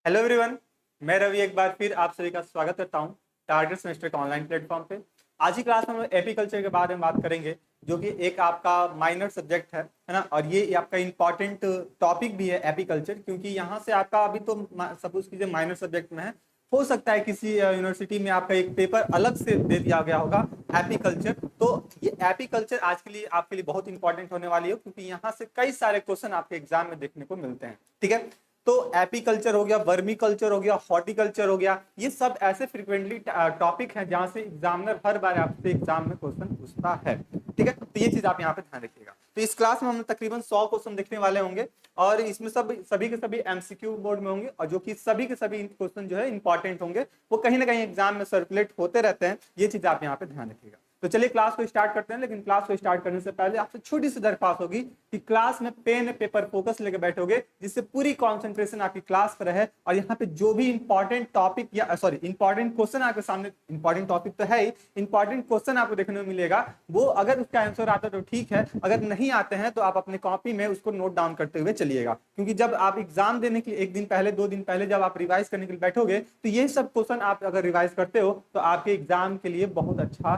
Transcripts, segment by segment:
Hello everyone, मैं रवि एक बार फिर आप सभी का स्वागत करता हूं टारगेट सेमेस्टर के ऑनलाइन प्लेटफॉर्म पे। आज की क्लास में हम लोग एपीकल्चर के बारे में बात करेंगे, जो कि एक आपका माइनर सब्जेक्ट है ना। और ये आपका इंपॉर्टेंट टॉपिक भी है एपीकल्चर, क्योंकि यहाँ से आपका अभी तो सपोज कीजिए माइनर सब्जेक्ट में है, हो सकता है किसी यूनिवर्सिटी में आपका एक पेपर अलग से दे दिया गया होगा एपीकल्चर। तो ये एपीकल्चर आज के लिए आपके लिए बहुत इंपॉर्टेंट होने वाली है, क्योंकि यहाँ से कई सारे क्वेश्चन आपके एग्जाम में देखने को मिलते हैं। ठीक है, तो एपीकल्चर हो गया, वर्मी कल्चर हो गया, हॉर्टिकल्चर हो गया, ये सब ऐसे फ्रिक्वेंटली टॉपिक हैं जहां से एग्जामिनर हर बार आपसे एग्जाम में क्वेश्चन पूछता है। ठीक है, तो ये चीज आप यहाँ पे ध्यान रखिएगा। तो इस क्लास में हम तकरीबन 100 क्वेश्चन देखने वाले होंगे, और इसमें सभी के सभी एमसीक्यू मोड में होंगे, और जो कि सभी के सभी क्वेश्चन जो है इंपॉर्टेंट होंगे, वो कहीं ना कहीं एग्जाम में सर्कुलेट होते रहते हैं। ये चीज आप यहाँ पे ध्यान रखिएगा। तो चलिए क्लास को स्टार्ट करते हैं, लेकिन क्लास को स्टार्ट करने से पहले आपसे छोटी सी दरख्वास्त होगी कि क्लास में पेन पेपर फोकस लेकर बैठोगे, जिससे पूरी कंसंट्रेशन आपकी क्लास पर रहे, और यहाँ पे जो भी इंपॉर्टेंट टॉपिक या सॉरी इंपॉर्टेंट क्वेश्चन आपके सामने, इंपॉर्टेंट टॉपिक तो है ही, इंपॉर्टेंट क्वेश्चन आपको देखने को मिलेगा, वो अगर उसका आंसर आता है तो ठीक है, अगर नहीं आते हैं तो आप अपने कॉपी में उसको नोट डाउन करते हुए चलिएगा। क्योंकि जब आप एग्जाम देने के एक दिन पहले, 2 दिन पहले जब आप रिवाइज करने के लिए बैठोगे, तो ये सब क्वेश्चन आप अगर रिवाइज करते हो तो आपके एग्जाम के लिए बहुत अच्छा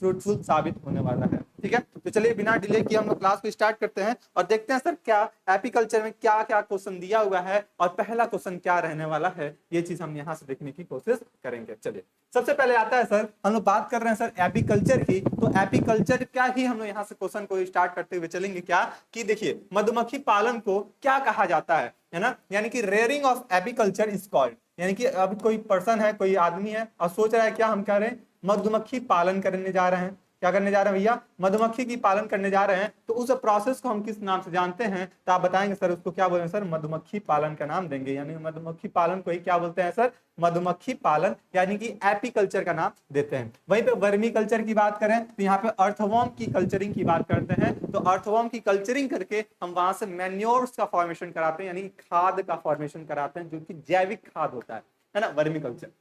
फ्रूटफुल साबित होने वाला है। ठीक है, तो चलिए बिना डिले किए हम लोग क्लास को स्टार्ट करते हैं और देखते हैं सर क्या एपीकल्चर में क्या क्या क्वेश्चन दिया हुआ है और पहला क्वेश्चन क्या रहने वाला है। ये चीज हम यहाँ से देखने की कोशिश करेंगे। चलिए, सबसे पहले आता है सर, हम लोग बात कर रहे हैं सर एपीकल्चर की, तो एपीकल्चर क्या ही हम लोग यहाँ से क्वेश्चन को स्टार्ट करते हुए चलेंगे क्या कि देखिए, मधुमक्खी पालन को क्या कहा जाता है ना, यानी कि rearing of apiculture is called. यानी कि अब कोई पर्सन है, कोई आदमी है और सोच रहा है क्या हम कह रहे हैं, मधुमक्खी पालन करने जा रहे हैं। क्या करने जा रहे हैं भैया? मधुमक्खी की पालन करने जा रहे हैं। तो उस प्रोसेस को हम किस नाम से जानते हैं? तो आप बताएंगे सर उसको क्या बोलेंगे? सर मधुमक्खी पालन का नाम देंगे, यानी मधुमक्खी पालन को ही क्या बोलते हैं सर? मधुमक्खी पालन, यानी कि एपीकल्चर का नाम देते हैं। वहीं पे वर्मी कल्चर की बात करें तो यहाँ पे अर्थवॉर्म की कल्चरिंग की बात करते हैं। तो अर्थवॉर्म की कल्चरिंग करके हम वहां से मैन्योर्स का फॉर्मेशन कराते हैं, यानी खाद का फॉर्मेशन कराते हैं, जो कि जैविक खाद होता है ना, वर्मी कल्चर।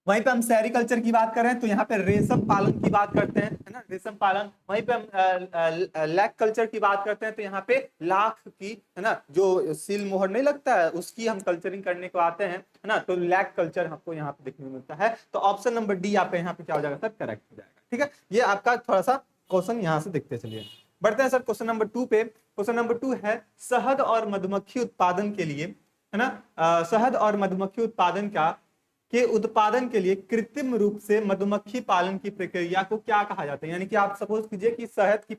वहीं पे हम सेरिकल्चर की बात करें तो यहाँ पे रेशम पालन की बात करते हैं, है ना, रेशम पालन। वहीं पे हम लैक कल्चर की बात करते हैं तो यहाँ पे लाख की, है ना, जो सील मोहर नहीं लगता है उसकी हम कल्चरिंग करने को आते हैं, है ना। तो लैक कल्चर आपको यहाँ पे देखने को मिलता है। तो ऑप्शन नंबर डी आप यहाँ पे क्या हो जाएगा सर? करेक्ट हो जाएगा। ठीक है, ये आपका थोड़ा सा क्वेश्चन यहाँ से देखते चलिए। बढ़ते हैं सर क्वेश्चन नंबर 2 पे। क्वेश्चन नंबर 2 है शहद और मधुमक्खी उत्पादन के लिए, है ना, शहद और मधुमक्खी उत्पादन के लिए कृत्रिम रूप से मधुमक्खी पालन की प्रक्रिया को क्या कहा जाता है? यानी कि आप सपोज कीजिए कि शहद की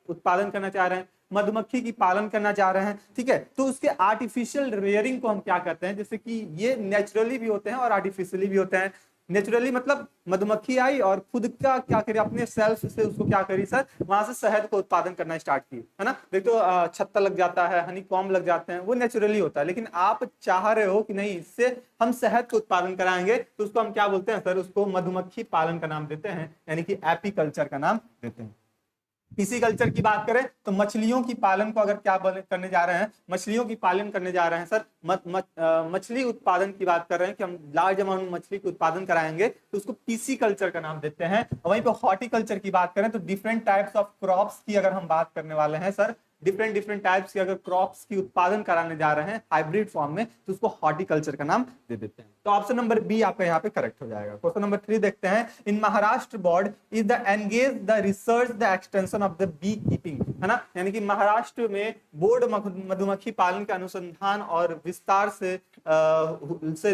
उत्पादन करना चाह रहे हैं, मधुमक्खी की पालन करना चाह रहे हैं, ठीक है, तो उसके आर्टिफिशियल रेयरिंग को हम क्या कहते हैं? जैसे कि ये नेचुरली भी होते हैं और आर्टिफिशियली भी होते हैं। नेचुरली मतलब मधुमक्खी आई और खुद का क्या करी, अपने सेल्फ से उसको क्या करी सर, वहां से शहद को उत्पादन करना स्टार्ट की, है ना। देख तो छत्ता लग जाता है, हनी कॉम्ब लग जाते हैं, वो नेचुरली होता है। लेकिन आप चाह रहे हो कि नहीं, इससे हम शहद को उत्पादन कराएंगे, तो उसको हम क्या बोलते हैं सर? उसको मधुमक्खी पालन का नाम देते हैं, यानी कि एपीकल्चर का नाम देते हैं। पिसीकल्चर की बात करें तो मछलियों की पालन को अगर क्या करने जा रहे हैं, मछलियों की पालन करने जा रहे हैं सर, मछली उत्पादन की बात कर रहे हैं कि हम लार्ज अमाउंट मछली के उत्पादन कराएंगे, तो उसको पीसी कल्चर का नाम देते हैं। वहीं पे हॉर्टिकल्चर की बात करें तो डिफरेंट टाइप्स ऑफ क्रॉप्स की अगर हम बात करने वाले हैं सर, डिफरेंट टाइप्स की अगर क्रॉप्स की उत्पादन कराने जा रहे हैं हाइब्रिड फॉर्म में, तो उसको हॉर्टिकल्चर का नाम दे देते हैं। तो ऑप्शन नंबर बी आपका यहाँ पे करेक्ट हो जाएगा। क्वेश्चन नंबर 3 देखते हैं। In Maharashtra board is the engage the research the extension of the bee keeping, है ना, यानी कि महाराष्ट्र में बोर्ड मधुमक्खी पालन के अनुसंधान और विस्तार से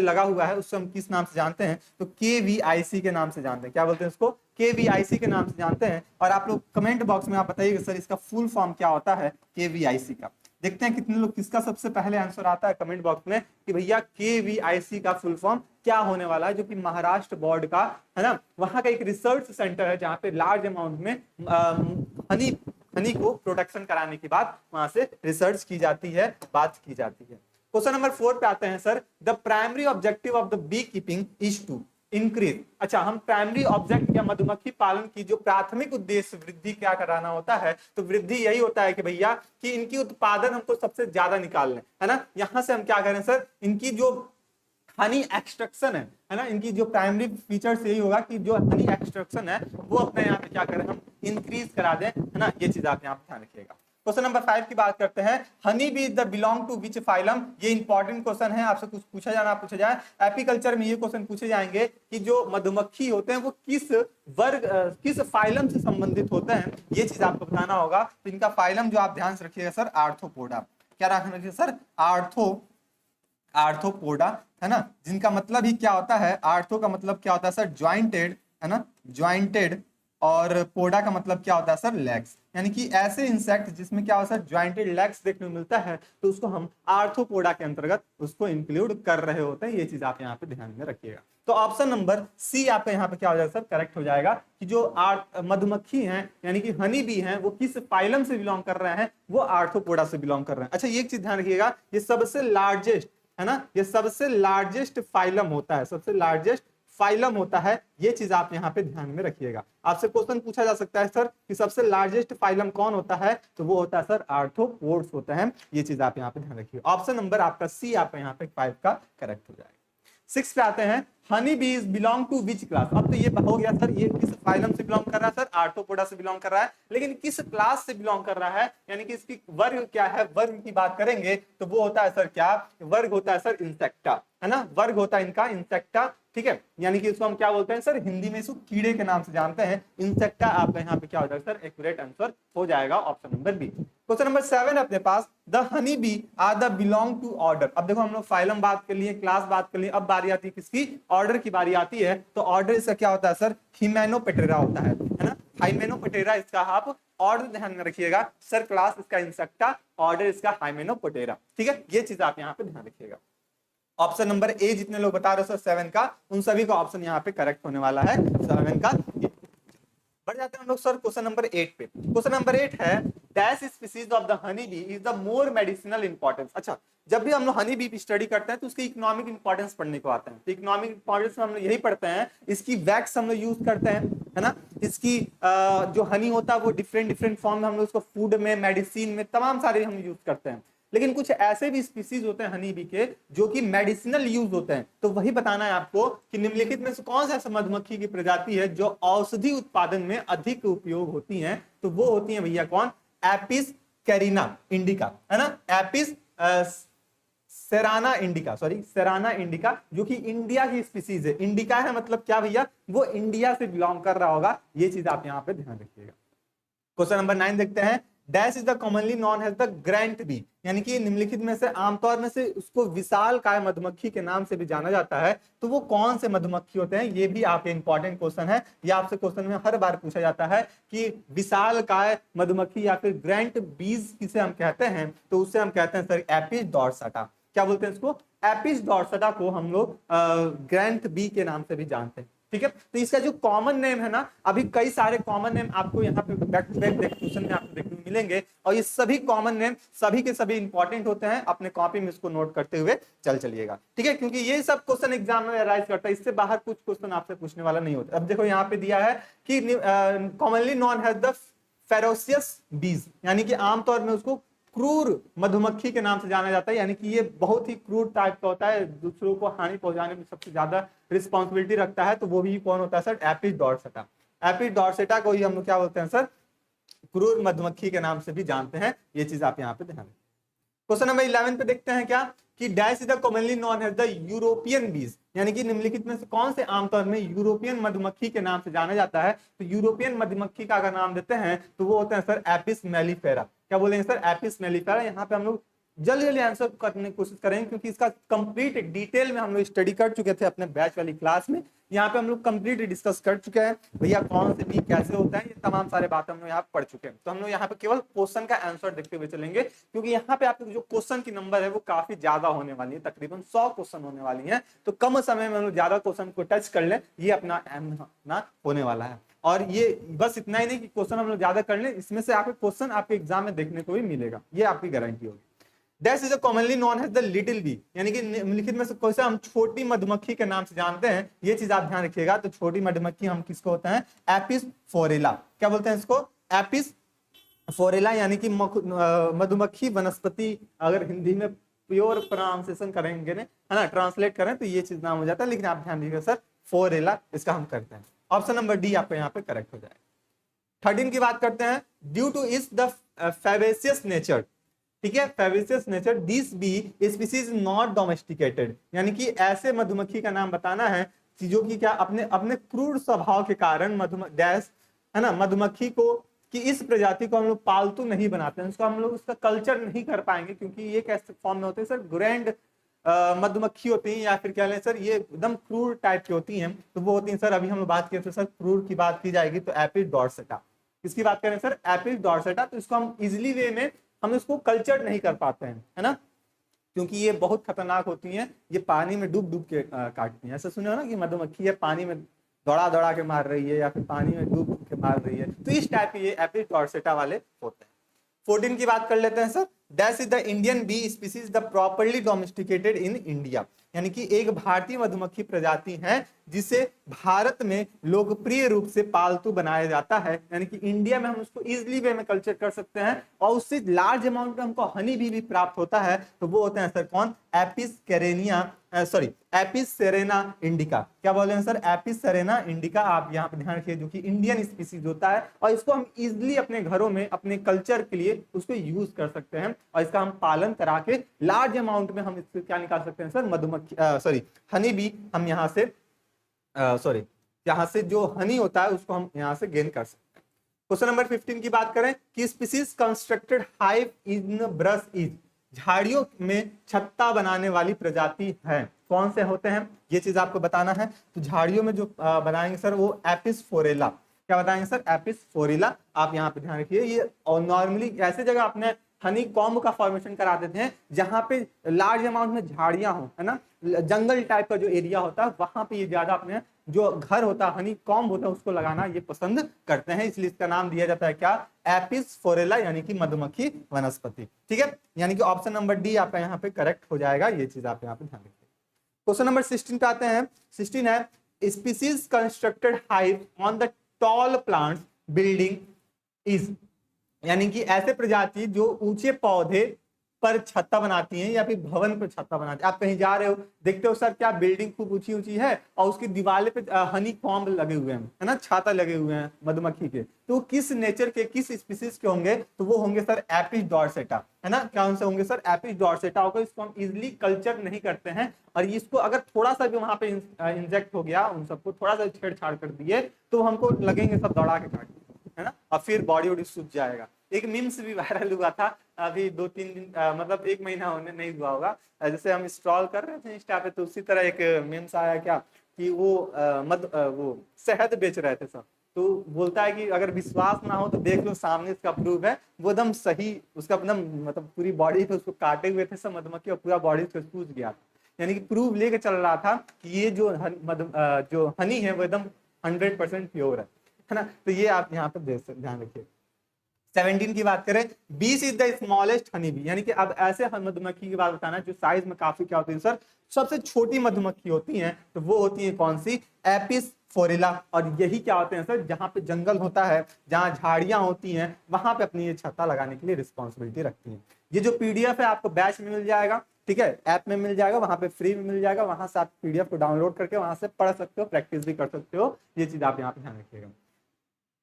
लगा हुआ है, उससे हम किस नाम से जानते हैं? तो KVIC के नाम से जानते हैं। क्या बोलते हैं उसको? KVIC के नाम से जानते हैं। और आप लोग कमेंट बॉक्स में आप बताइएगा सर इसका फुल फॉर्म क्या होता है KVIC का। देखते हैं कितने लोग, किसका सबसे पहले आंसर आता है कमेंट बॉक्स में कि भैया KVIC का फुल फॉर्म क्या होने वाला है, जो कि महाराष्ट्र बोर्ड का, है ना, वहां का एक रिसर्च सेंटर है जहां पे लार्ज अमाउंट में हनी को प्रोटेक्शन कराने के बाद वहां से रिसर्च की जाती है, बात की जाती है। क्वेश्चन नंबर 4 पे आते हैं sir. The primary objective of the bee keeping is to increase. अच्छा, हम प्राइमरी ऑब्जेक्ट या मधुमक्खी पालन की जो प्राथमिक उद्देश्य वृद्धि क्या कराना होता है, तो वृद्धि यही होता है कि भैया कि इनकी उत्पादन हमको सबसे ज्यादा निकालने, है ना। यहां से हम क्या करें सर, इनकी जो हनी एक्सट्रैक्शन है ना, इनकी जो प्राइमरी फीचर्स यही होगा कि जो हनी एक्सट्रैक्शन है वो अपने यहाँ पे क्या करें, हम इंक्रीज करा दें, है ना। ये चीज आप यहाँ पे ध्यान रखिएगा। क्वेश्चन नंबर 5 की बात करते हैं, honey bee is the belong to which phylum. ये इंपॉर्टेंट क्वेश्चन है, आपसे कुछ पूछा जाए एपीकल्चर में, ये क्वेश्चन पूछे जाएंगे कि जो मधुमक्खी होते हैं वो किस वर्ग किस फाइलम से संबंधित होते हैं, ये चीज आपको बताना होगा। तो इनका फाइलम जो आप ध्यान से रखिएगा सर, आर्थ्रोपोडा। क्या रखना रखिए सर, आर्थ्रोपोडा, है ना, जिनका मतलब ही क्या होता है, आर्थो का मतलब क्या होता है सर, ज्वाइंटेड, है ना, ज्वाइंटेड, और पोडा का मतलब क्या होता है सर, लेग्स। यानी कि ऐसे इंसेक्ट जिसमें क्या होता है ज्वाइंटेड लेग्स देखने को मिलता है, तो उसको हम आर्थ्रोपोडा के अंतर्गत उसको इंक्लूड कर रहे होते हैं। ये चीज आप यहाँ पे ध्यान में रखिएगा। तो ऑप्शन नंबर सी आपका यहाँ पे क्या हो जाएगा सर, करेक्ट हो जाएगा कि जो मधुमक्खी हैं यानी कि हनी बी हैं वो किस फाइलम से बिलोंग कर रहे हैं, वो आर्थ्रोपोडा से बिलोंग कर रहे हैं। अच्छा, ये एक चीज ध्यान रखिएगा, ये सबसे लार्जेस्ट, है ना, ये सबसे लार्जेस्ट फाइलम होता है, सबसे लार्जेस्ट फाइलम होता है। ये चीज आप यहाँ पे ध्यान में रखिएगा। आपसे क्वेश्चन पूछा जा सकता है सर कि सबसे लार्जेस्ट फाइलम कौन होता है, तो वो होता है सर आर्थ्रोपोड्स होते हैं। ये चीज आप यहाँ पे ध्यान रखिए। ऑप्शन नंबर आपका सी आपका यहाँ पे 5 का करेक्ट हो जाएगा। 6 पे आते हैं, हनी बीज बिलोंग टू विच क्लास। अब तो ये हो गया सर, ये किस फाइलम से बिलोंग कर रहा है सर, आर्थ्रोपोडा से बिलोंग कर रहा है, लेकिन किस क्लास से बिलोंग कर रहा है, यानी कि इसकी वर्ग क्या है, वर्ग की बात करेंगे तो वो होता है सर क्या, वर्ग होता है सर इंसेक्टा, है ना, वर्ग होता है इनका इंसेक्टा। ठीक है, यानी कि इसको हम क्या बोलते हैं सर, हिंदी में इसको कीड़े के नाम से जानते हैं, इंसेक्टा। आपका यहाँ पे क्या हो जाएगा सर, एक्यूरेट आंसर हो जाएगा option number B. Question number 7 अपने पास, the honey bee are the belong to order. अब देखो हम लोग फाइलम बात कर लिए, क्लास बात कर लिए, अब बारी आती है किसकी, ऑर्डर की बारी आती है। तो ऑर्डर इसका क्या होता है सर, हिमेनोप्टेरा होता है ना, हाइमेनोप्टेरा इसका आप ऑर्डर ध्यान में रखिएगा सर, क्लास इसका इंसेक्टा, ऑर्डर इसका हाइमेनोप्टेरा। ठीक है, ये चीज आप यहाँ पे ध्यान रखिएगा। ऑप्शन नंबर ए जितने लोग बता रहे हो सर 7 का, उन सभी का ऑप्शन यहाँ पे करेक्ट होने वाला है 7 का। बढ़ जाते हैं हम लोग सर क्वेश्चन नंबर 8 पे। क्वेश्चन नंबर 8 है, dash species of the honey bee is the more medicinal importance. अच्छा, जब भी हम लोग हनी बी स्टडी करते हैं तो उसकी इकोनॉमिक इंपॉर्टेंस पढ़ने को आते हैं। तो इकोनॉमिक इंपॉर्टेंस में हम लोग यही पढ़ते हैं, इसकी वैक्स हम लोग यूज करते हैं, है ना, इसकी जो हनी होता है वो डिफरेंट डिफरेंट फॉर्म में हम लोग उसको फूड में, मेडिसिन में, तमाम सारे हम यूज करते हैं। लेकिन कुछ ऐसे भी स्पीसीज होते हैं हनी बी के जो कि मेडिसिनल यूज होते हैं। तो वही बताना है आपको कि निम्नलिखित में से कौन सा ऐसा मधुमक्खी की प्रजाति है जो औषधि उत्पादन में अधिक उपयोग होती हैं। तो वो होती है भैया कौन, एपिस कैरिना इंडिका, है ना, Apis cerana indica, sorry cerana indica, जो कि इंडिया की स्पीसीज है। इंडिका है मतलब क्या भैया, वो इंडिया से बिलोंग कर रहा होगा। ये चीज आप यहाँ पे ध्यान रखिएगा। क्वेश्चन नंबर 9 देखते हैं, dash is the commonly known as the giant bee, यानी कि निम्नलिखित में से आमतौर में से उसको विशाल काय मधुमक्खी के नाम से भी जाना जाता है। तो वो कौन से मधुमक्खी होते हैं, ये भी आपके इंपॉर्टेंट क्वेश्चन है। ये आपसे क्वेश्चन में हर बार पूछा जाता है कि विशाल काय मधुमक्खी या फिर ग्रैंट बीज किसे हम कहते हैं, तो उससे हम कहते हैं सर एपिस डॉर्सेटा। क्या बोलते हैं इसको, एपिस डॉर्सेटा को हम लोग ग्रैंट बी के नाम से भी जानते हैं। ठीक है, तो इसका जो कॉमन नेम है ना, अभी कई सारे कॉमन नेम आपको यहाँ पे बैक टू बैक क्वेश्चन में आपको देखने को मिलेंगे, और ये सभी कॉमन नेम सभी के सभी इंपॉर्टेंट होते हैं। अपने कॉपी में इसको नोट करते हुए चलिएगा। ठीक है, क्योंकि ये सब क्वेश्चन एग्जाम में अराइज करता है, इससे बाहर कुछ क्वेश्चन आपसे पूछने वाला नहीं होता। अब देखो यहाँ पे दिया है कि commonly non has the ferocious बीज, यानी कि आमतौर में उसको क्रूर मधुमक्खी के नाम से जाना जाता है। यानी कि ये बहुत ही क्रूर टाइप का होता है, दूसरों को हानि पहुंचाने में सबसे ज्यादा रिस्पॉन्सिबिलिटी रखता है। तो वो भी कौन होता है सर, एपिस डॉर्सेटा। एपिस डॉर्सेटा को ही हम लोग क्या बोलते हैं सर, क्रूर मधुमक्खी के नाम से भी जानते हैं। ये चीज आप यहाँ पे ध्यान रखें। क्वेश्चन नंबर 11 पे देखते हैं क्या, कि dash is the commonly known as the European bees, यानी कि निम्नलिखित में से कौन से आमतौर में यूरोपियन मधुमक्खी के नाम से जाना जाता है। तो यूरोपियन मधुमक्खी का अगर नाम देते हैं तो वो होते हैं सर एपिस मेलिफेरा। क्या बोलेंगे सर, एपिस मेलिफेरा। यहाँ पे हम लोग जल्दी जल्दी आंसर करने की कोशिश करेंगे, क्योंकि इसका कंप्लीट डिटेल में हम लोग स्टडी कर चुके थे अपने बैच वाली क्लास में। यहाँ पे हम लोग कंप्लीट डिस्कस कर चुके हैं भैया कौन से बी कैसे होता है, ये तमाम सारे बातें हम लोग यहाँ पढ़ चुके हैं। तो हम लोग यहाँ पे केवल क्वेश्चन का आंसर देखते हुए चलेंगे, क्योंकि यहाँ पे आपको जो क्वेश्चन की नंबर है वो काफी ज्यादा होने वाली है, तकरीबन 100 क्वेश्चन होने वाली है। तो कम समय में हम लोग ज्यादा क्वेश्चन को टच कर लें, ये अपना होने वाला है। और ये बस इतना ही नहीं कि क्वेश्चन हम लोग ज्यादा कर लें, इसमें से आपके क्वेश्चन आपके एग्जाम में देखने को भी मिलेगा, ये आपकी गारंटी होगी। Dash is commonly known as the little bee, यानी कि निम्नलिखित में से कौन सा हम छोटी मधुमक्खी के नाम से जानते हैं। ये चीज आप ध्यान रखिएगा। तो छोटी मधुमक्खी हम किसको होते हैं, एपिस फोरेला। क्या बोलते हैं इसको, एपिस फोरेला, यानी कि मधुमक्खी वनस्पति। अगर हिंदी में प्योर प्रोनाउंसिएशन करेंगे ना, है ना, ट्रांसलेट करें तो ये चीज नाम हो जाता है, लेकिन आप ध्यान दीजिएगा सर फोरेला इसका हम करते हैं। ऑप्शन नंबर डी आपको यहाँ पे करेक्ट हो जाएगा। 13 की बात करते हैं, ड्यू टू इस द फेबेसियस नेचर, ठीक है, fabaceous nature, this bee species not domesticated, यानी कि ऐसे मधुमक्खी का नाम बताना है जो कि क्या अपने अपने क्रूर स्वभाव के कारण डैश है ना, मधुमक्खी को कि इस प्रजाति को हम लोग पालतू नहीं बनाते हैं, उसको हम लोग उसका कल्चर नहीं कर पाएंगे, क्योंकि ये कैसे फॉर्म में होते हैं सर, ग्रैंड मधुमक्खी होती हैं, या फिर क्या लें सर, ये एकदम क्रूर टाइप की होती हैं। तो वो होती हैं सर, अभी हम लोग बात किए थे सर, क्रूर की बात की जाएगी तो एपिस डॉर्सेटा, किसकी बात करें सर, एपिस डॉर्सेटा। तो इसको हम इजिली वे में हम इसको कल्चर नहीं कर पाते हैं, है ना, क्योंकि ये बहुत खतरनाक होती हैं, ये पानी में डूब डूब के काटती हैं। ऐसा सुने हो ना कि मधुमक्खी है पानी में दौड़ा दौड़ा के मार रही है, या फिर पानी में डूब डूब के मार रही है, तो इस टाइप के ये एपिस डॉर्सेटा वाले होते हैं। 14 की बात कर लेते हैं sir, that is the Indian bee species the properly domesticated in India, यानी कि एक भारतीय मधुमक्खी प्रजाति है जिसे भारत में लोकप्रिय रूप से पालतू बनाया जाता है, यानी कि इंडिया में हम उसको इजिली वे में कल्चर कर सकते हैं, और उससे लार्ज अमाउंट में हमको हनी भी प्राप्त होता है। तो वो होते हैं सर कौन, Apis cerana, sorry Apis cerana indica. क्या बोले हैं सर, एपिस सेरेना इंडिका, आप यहाँ पे ध्यान रखिए, जो कि इंडियन स्पीसीज होता है, और इसको हम इजिली अपने घरों में अपने कल्चर के लिए उसको यूज कर सकते हैं, और इसका हम पालन करा के लार्ज अमाउंट में हम इससे क्या निकाल सकते हैं सर, मधुमक्खी सॉरी हनी भी हम यहाँ से सॉरी यहाँ से जो हनी होता है उसको हम यहाँ से गेन कर सकते हैं। क्वेश्चन नंबर 15 की बात करें कि species constructed hive in brush is, झाड़ियों में छत्ता बनाने वाली प्रजाति है, कौन से होते हैं, ये चीज आपको बताना है। तो झाड़ियों में जो बनाएंगे सर वो एपिस फोरेला, क्या बताएंगे सर, एपिस फोरेला, आप यहाँ पे ध्यान रखिए। ये और नॉर्मली ऐसे जगह अपने हनी कॉम्ब का फॉर्मेशन करा देते हैं जहां पे लार्ज अमाउंट में झाड़ियां हो, है ना, जंगल टाइप का जो एरिया होता है वहां पे ये ज्यादा अपने जो घर होता है हनी कॉम्ब होता है उसको लगाना ये पसंद करते हैं, इसलिए इसका नाम दिया जाता है क्या, एपिस फोरेला, यानी कि मधुमक्खी वनस्पति। ठीक है, यानी कि ऑप्शन नंबर डी आपका यहाँ पे करेक्ट हो जाएगा, ये चीज आप यहाँ पे ध्यान रखिए। क्वेश्चन नंबर 16 पे आते हैं। 16 है species constructed hive on the tall plants building is, यानी कि ऐसे प्रजाति जो ऊंचे पौधे पर छत्ता बनाती हैं या फिर भवन पर छत्ता बनाती है। आप कहीं जा रहे हो, देखते हो सर क्या बिल्डिंग खूब ऊंची ऊंची है और उसकी दीवार पे हनी कॉम्ब लगे हुए हैं, है ना, छाता लगे हुए हैं मधुमक्खी के, तो किस नेचर के किस स्पीसीज के होंगे, तो वो होंगे सर एपिस डॉर्सेटा, है ना, कौन से होंगे सर, एपिस डॉर्सेटा होगा। इसको हम इजिली कल्चर नहीं करते हैं, और इसको अगर थोड़ा सा भी वहां पे इंजेक्ट हो गया, उन सबको थोड़ा सा छेड़छाड़ कर दिए तो हमको लगेंगे सब दौड़ा के काट, है ना, और फिर बॉडी वॉडी सूझ जाएगा। एक मीम्स भी वायरल हुआ था अभी 2-3 दिन मतलब 1 महीना होने नहीं हुआ होगा, जैसे हम स्क्रॉल कर रहे थे इंस्टा पे तो उसी तरह एक मीम्स आया क्या कि वो वो शहद बेच रहे थे सब, तो बोलता है कि अगर विश्वास ना हो तो देख लो सामने इसका प्रूफ है, वो एकदम सही उसका एकदम मतलब पूरी बॉडी पे उसको काटे हुए थे सब मधुमक्खी और पूरा बॉडी उसको सूझ गया, यानी कि प्रूफ लेके चल रहा था कि ये जो जो हनी है वो एकदम 100% प्योर है ना। तो ये आप यहाँ पे ध्यान रखिए। 17 की बात करें, बीस is the smallest honey bee, यानी कि अब ऐसे मधुमक्खी की बात बताना जो साइज में काफी क्या होती है सर, सबसे छोटी मधुमक्खी होती हैं, तो वो होती है कौन सी, एपिस फोरेला। और यही क्या होते हैं सर, जहां पे जंगल होता है, जहां झाड़ियां होती हैं, वहां पे अपनी ये छत्ता लगाने के लिए रिस्पॉन्सिबिलिटी रखती हैं। ये जो पीडीएफ है आपको बैच में मिल जाएगा, ठीक है, ऐप में मिल जाएगा, वहां पे फ्री में मिल जाएगा, वहां से आप पीडीएफ को डाउनलोड करके वहां से पढ़ सकते हो, प्रैक्टिस भी कर सकते हो, ये चीज आप यहाँ पे ध्यान रखिएगा।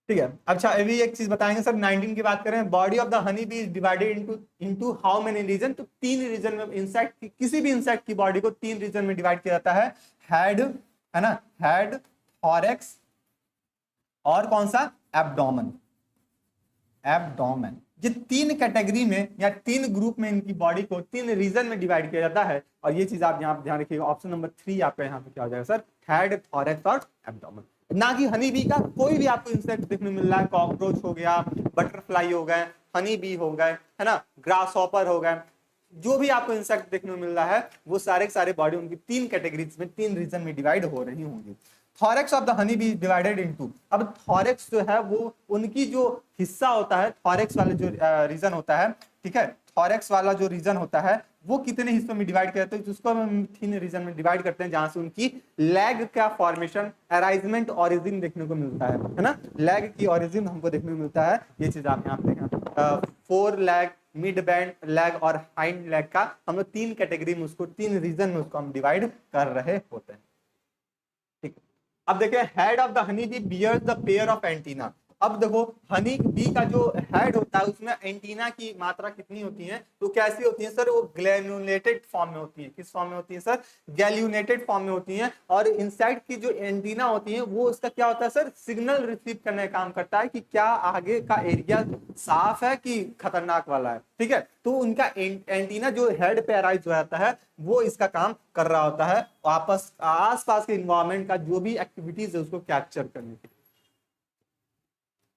ठीक है, अच्छा अभी एक चीज बताएंगे सर, 19 की बात करें, body of the honey bee is divided into how many region, तो 3 रीजन में इंसेक्ट किसी भी इंसेक्ट की बॉडी को 3 रीजन में डिवाइड किया जाता है, हेड, है ना, हेड, थॉरेक्स और कौन सा, एब्डोमेन, एब्डोमेन। ये 3 कैटेगरी में या 3 ग्रुप में इनकी बॉडी को 3 रीजन में डिवाइड किया जाता है, और ये चीज आप यहाँ ध्यान रखिएगा। ऑप्शन नंबर 3 आपका यहाँ पे क्या हो जाएगा सर, हेड, थॉरेक्स और एब्डोमेन। ना कि हनी बी का कोई भी आपको इंसेक्ट देखने मिल रहा है, कॉकरोच हो गया, बटरफ्लाई हो गए, हनी बी हो गए, है ना, ग्रास हॉपर हो गए, जो भी आपको इंसेक्ट देखने को मिल रहा है वो सारे के सारे बॉडी उनकी 3 कैटेगरीज में 3 रीजन में डिवाइड हो रही होंगी। Thorax of the honey B divided into, अब थॉरेक्स जो है वो उनकी जो हिस्सा होता है, थॉरेक्स वाले जो रीजन होता है, ठीक है, थॉरेक्स वाला जो रीजन होता है वो कितने हिस्सों में डिवाइड करते हैं, जिसको हम 3 रीजन में डिवाइड करते हैं, जहां से उनकी लैग का फॉर्मेशन, अराइजमेंट, ओरिजिन देखने को मिलता है ना, लैग की ओरिजिन हमको देखने को मिलता है। ये चीज आप यहाँ पे देखें, 4 लैग, मिड बैंड लैग और हाइंड लैग का हम लोग 3 कैटेगरी में उसको 3 रीजन में उसको हम डिवाइड कर रहे होते हैं। ठीक है, अब देखिए, head of the honey bee bears the pair of antenna, अब देखो हनी बी का जो हेड होता है उसमें एंटीना की मात्रा कितनी होती है, तो कैसी होती है सर, वो ग्लैन्युलेटेड फॉर्म में होती है। किस फॉर्म में होती है सर, गैल्यूनेटेड फॉर्म में होती है। और इनसाइड की जो एंटीना होती है वो उसका क्या होता है सर, सिग्नल रिसीव करने का काम करता है कि क्या आगे का एरिया साफ है कि खतरनाक वाला है। ठीक है, तो उनका एंटीना जो हेड पे अराइज हो जाता है वो इसका काम कर रहा होता है, आपस आसपास के इन्वायरमेंट का जो भी एक्टिविटीज है उसको कैप्चर करने के लिए।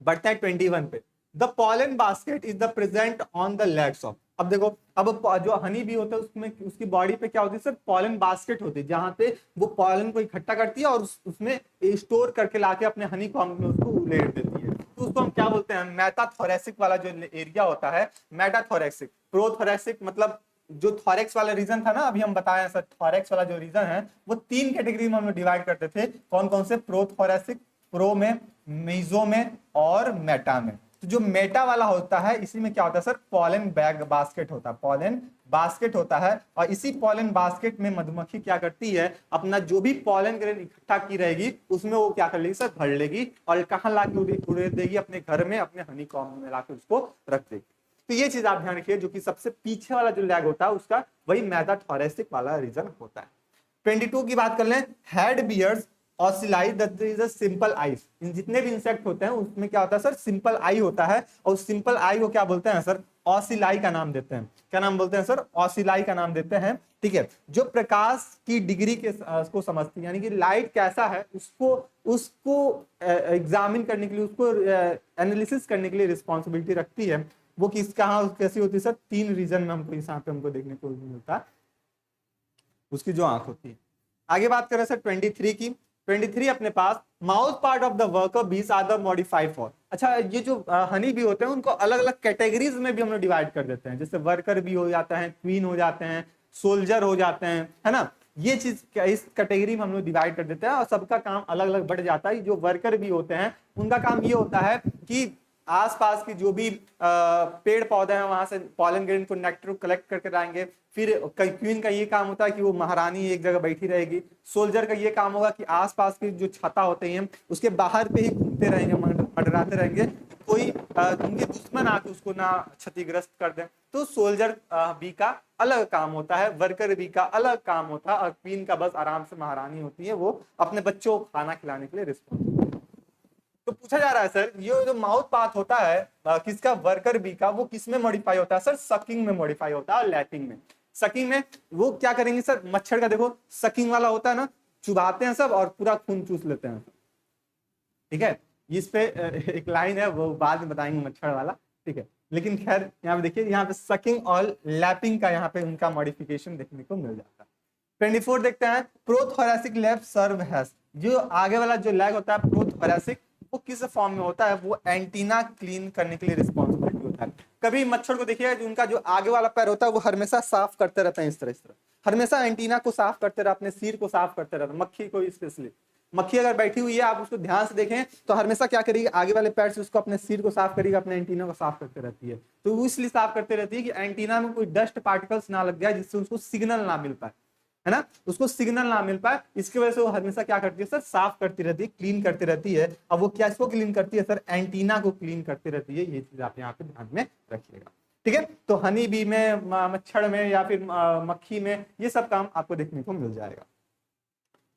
बढ़ते हैं 21 पे। The pollen basket is the present on the legs of. अब देखो, अब जो हनी बी होता है उसमें उसकी बॉडी पे क्या होती है सर, पॉलन बास्केट होती है, जहां पे वो पॉलन को इकट्ठा करती है और उसमें स्टोर करके लाके अपने हनी कॉम्ब में उसको उलेट देती है। तो उसको हम क्या बोलते हैं, मेटाथोरेसिक वाला जो एरिया होता है, मेटाथोरेसिक। प्रोथोरेसिक मतलब जो थॉरेक्स वाला रीजन था ना, अभी हम बताए सर, थॉरेक्स वाला जो रीजन है वो 3 कैटेगरी में हम डिवाइड करते थे। कौन कौन से, प्रोथोरेसिक, प्रो में, मेजो में और मेटा में। तो जो मेटा वाला होता है इसी में क्या होता है सर, पॉलन बैग बास्केट होता है, पॉलन बास्केट होता है। और इसी पॉलन बास्केट में मधुमक्खी क्या करती है, अपना जो भी पॉलन ग्रेन इकट्ठा की रहेगी उसमें वो क्या कर लेगी सर, भर लेगी और कहाँ लाके उड़ेल देगी, अपने घर में, अपने हनी कॉम्ब में लाके उसको रख देगी। तो ये चीज आप ध्यान रखिए, जो कि सबसे पीछे वाला जो लैग होता है उसका वही मेटाथोरेसिक वाला रीजन होता है। 22 की बात कर लें, head bears ocelli that is a simple eye. इन जितने भी इंसेक्ट होते हैं उसमें क्या होता है सर, सिंपल आई होता है। और सिंपल आई को क्या बोलते हैं सर, ऑसिलाई का नाम देते हैं। क्या नाम बोलते हैं सर, ऑसिलाई का नाम देते हैं। ठीक है, जो प्रकाश की डिग्री के को समझती है, यानी कि लाइट कैसा है उसको उसको एग्जामिन करने के लिए, उसको एनालिसिस करने के लिए रिस्पॉन्सिबिलिटी रखती है। वो किस कहाँ कैसी होती है सर, 3 रीजन में हमको यहाँ पे हमको देखने को मिलता है उसकी जो आंख होती है। आगे बात करें सर 23 की। 23 अपने पास, mouth part of the worker bees are the modified for. अच्छा, ये जो हनी बी होते हैं उनको अलग अलग कैटेगरीज में भी हम लोग डिवाइड कर देते हैं, जैसे वर्कर भी हो जाते हैं, क्वीन हो जाते हैं, सोल्जर हो जाते हैं, है ना। ये चीज इस कैटेगरी में हम लोग डिवाइड कर देते हैं और सबका काम अलग अलग बढ़ जाता है। जो वर्कर भी होते हैं उनका काम ये होता है कि आसपास की जो भी पेड़ पौधे हैं वहां से पॉलन ग्रेन को, नेक्टर को कलेक्ट करके लाएंगे। फिर क्वीन का ये काम होता है कि वो महारानी एक जगह बैठी रहेगी। सोल्जर का ये काम होगा कि आसपास की जो छता होते हैं उसके बाहर पे ही घूमते रहेंगे, मंडराते रहेंगे, कोई उनके दुश्मन आके उसको ना क्षतिग्रस्त कर दे। तो सोल्जर बी का अलग काम होता है, वर्कर बी का अलग काम होता है, और क्वीन का बस आराम से महारानी होती है, वो अपने बच्चों को खाना खिलाने के लिए रिस्पॉन्सिबल। तो पूछा जा रहा है सर, ये जो माउथ पाथ होता है किसका, वर्कर बी का, वो किस में मॉडिफाई होता है सर, सकिंग में मॉडिफाई होता है और लैपिंग में। सकिंग में वो क्या करेंगे सर, मच्छर का देखो सकिंग वाला होता है ना, चुभाते हैं सब और पूरा खून चूस लेते हैं। ठीक है, इस पे एक लाइन है वो बाद में बताएंगे मच्छर वाला। ठीक है, लेकिन खैर यहाँ पे देखिए, यहाँ पे सकिंग और लैपिंग का यहाँ पे उनका मॉडिफिकेशन देखने को मिल जाता है। 24 देखते हैं, प्रोथोरेसिक लैब सर्व हैज। जो आगे वाला जो लैग होता है प्रोथोरेसिक, वो किस फॉर्म में होता है, वो एंटीना क्लीन करने के लिए रिस्पॉन्सिबिलिटी होता है। कभी मच्छर को देखिएगा, उनका जो आगे वाला पैर होता है वो हमेशा साफ करते रहते हैं, इस तरह हमेशा एंटीना को साफ करते रहते, अपने सिर को साफ करते रहते। मक्खी को स्पेशली, मक्खी अगर बैठी हुई है आप उसको ध्यान से देखें तो हमेशा क्या करेगी, आगे वाले पैर से उसको अपने सिर को साफ करेगी, अपने एंटीना को साफ करते रहती है। तो वो इसलिए साफ करते रहती है कि एंटीना में कोई डस्ट पार्टिकल्स ना लग जाए, जिससे उसको सिग्नल ना मिल पाए, है ना, उसको सिग्नल ना मिल पाए। इसकी वजह से वो हमेशा क्या करती है सर, साफ करती रहती है, क्लीन करती रहती है। अब वो क्या इसको क्लीन करती है सर, एंटीना को क्लीन करती रहती है। ये चीज आप यहाँ पे ध्यान में रखिएगा। ठीक है, तो हनी बी में, मच्छर में या फिर मक्खी में, ये सब काम आपको देखने को मिल जाएगा।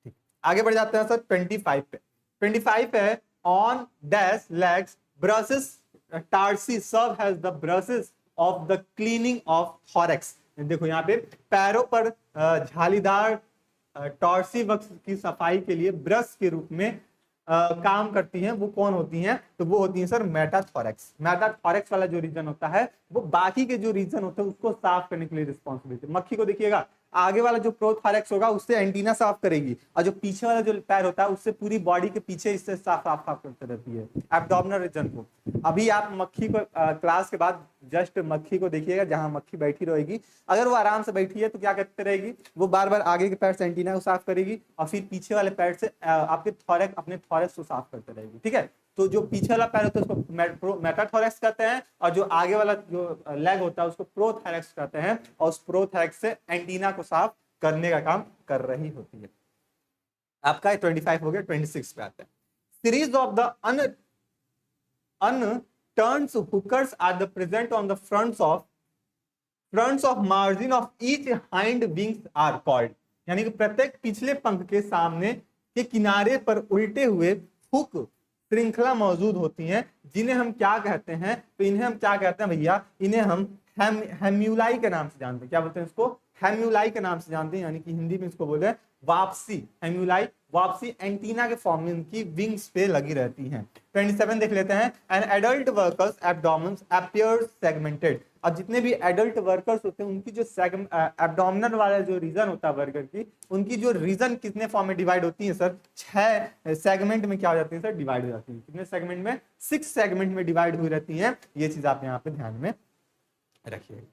ठीक, आगे बढ़ जाते हैं सर 25 पे। 25 है, on dash legs brushes tarsi serve has the brushes of the cleaning of thorax. देखो यहाँ पे पैरों पर झालीदार टॉर्सी वक्स की सफाई के लिए ब्रश के रूप में काम करती हैं। वो कौन होती हैं, तो वो होती हैं सर मेटाथोरेक्स। मेटाथोरेक्स वाला जो रीजन होता है वो बाकी के जो रीजन होते हैं उसको साफ करने के लिए रिस्पॉन्सिबिलिटी। मक्खी को देखिएगा, आगे वाला जो प्रोथोरेक्स होगा उससे एंटीना साफ करेगी, और जो पीछे वाला जो पैर होता है उससे पूरी बॉडी के पीछे इससे साफ साफ साफ करते रहती है, एब्डोमिनल रीजन को। अभी आप मक्खी को क्लास के बाद जस्ट मक्खी को देखिएगा, जहां मक्खी बैठी रहेगी, अगर वो आराम से बैठी है तो क्या करते रहेगी, वो बार बार आगे के पैर से एंटीना को साफ करेगी और फिर पीछे वाले पैर से आपके थॉरेक्स, अपने थॉरेक्स को साफ करते रहेगी। ठीक है, तो जो पीछे वाला पैर होता है उसको मेटाथोरेक्स कहते हैं, और जो आगे वाला जो लेग होता है उसको प्रोथोरेक्स कहते हैं, और उस प्रोथोरेक्स से एंटीना को साफ करने का काम कर रही होती है। आपका 25 हो गया, 26 पे आते हैं। Series of the unturned hookers are the present on the fronts of margin of each hind wings are called। यानी कि प्रत्येक पिछले पंख के सामने के किनारे पर उल्टे हुए हुक श्रृंखला मौजूद होती हैं, जिन्हें हम क्या कहते हैं, तो इन्हें हम क्या कहते हैं भैया, इन्हें हम हेम्यूलाई के नाम से जानते हैं। क्या बोलते हैं इसको? हेम्यूलाई के नाम से जानते हैं, यानी कि हिंदी में इसको बोले वापसी। हेम्यूलाई वापसी एंटीना के फॉर्म में इनकी विंग्स पे लगी रहती हैं। 27 देख लेते हैं। An adult workers abdomens appears segmented. अब जितने भी एडल्ट वर्कर्स होते हैं उनकी जो एब्डोमिनल वाला जो रीजन होता है वर्कर की, उनकी जो रीजन कितने फॉर्म में डिवाइड होती है सर? 6 सेगमेंट में क्या हो जाती है सर? डिवाइड हो जाती है। कितने सेगमेंट में? 6 सेगमेंट में डिवाइड हुई रहती है। ये चीज आप यहाँ पे ध्यान में रखिए।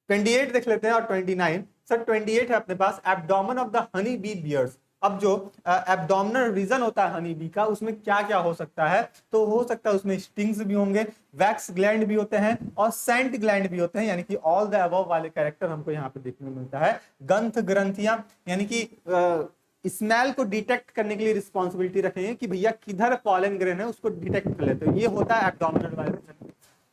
28 देख लेते हैं और 29। सर 28 है अपने पास, abdomen of the honey bee bears. अब जो एब्डोमिनल रीजन होता है हनी बी का, उसमें क्या क्या हो सकता है? तो हो सकता है उसमें स्टिंग्स भी होंगे, वैक्स ग्लैंड भी होते हैं और सेंट ग्लैंड भी होते हैं, यानी कि ऑल द अबव वाले कैरेक्टर हमको यहाँ पे देखने को मिलता है। गंध ग्रंथियां, यानी कि स्मेल को डिटेक्ट करने के लिए रिस्पॉन्सिबिलिटी रखेंगे कि भैया किधर पॉलन ग्रेन है, उसको डिटेक्ट कर लेते हो, ये होता है एब्डोमिनल वाले।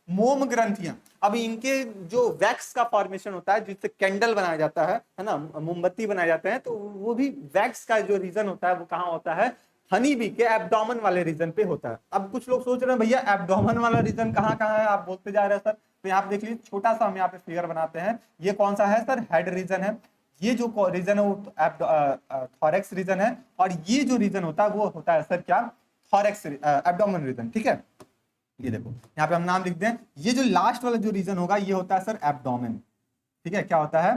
मोम ग्रंथियां, अब इनके जो वैक्स का फॉर्मेशन होता है जिससे कैंडल बनाया जाता है ना, मोमबत्ती बनाए जाते हैं, तो वो भी वैक्स का जो रीजन होता है वो कहाँ होता है? हनी बी के एब्डोमेन वाले रीजन पे होता है। अब कुछ लोग सोच रहे हैं भैया एब्डोमेन वाला रीजन कहाँ कहाँ है, आप बोलते जा रहे हैं सर। तो यहाँ पे देख लीजिए, छोटा सा हम यहाँ पे फिगर बनाते हैं। ये कौन सा है सर? हेड रीजन है। ये जो रीजन है वो थॉरेक्स रीजन है, और ये जो रीजन होता है वो होता है सर क्या? Thorax abdomen region. ठीक है, ये देखो यहाँ पे हम नाम लिख दें। ये जो लास्ट वाला जो रीजन होगा ये होता है सर एब्डोमेन। ठीक है, क्या होता है?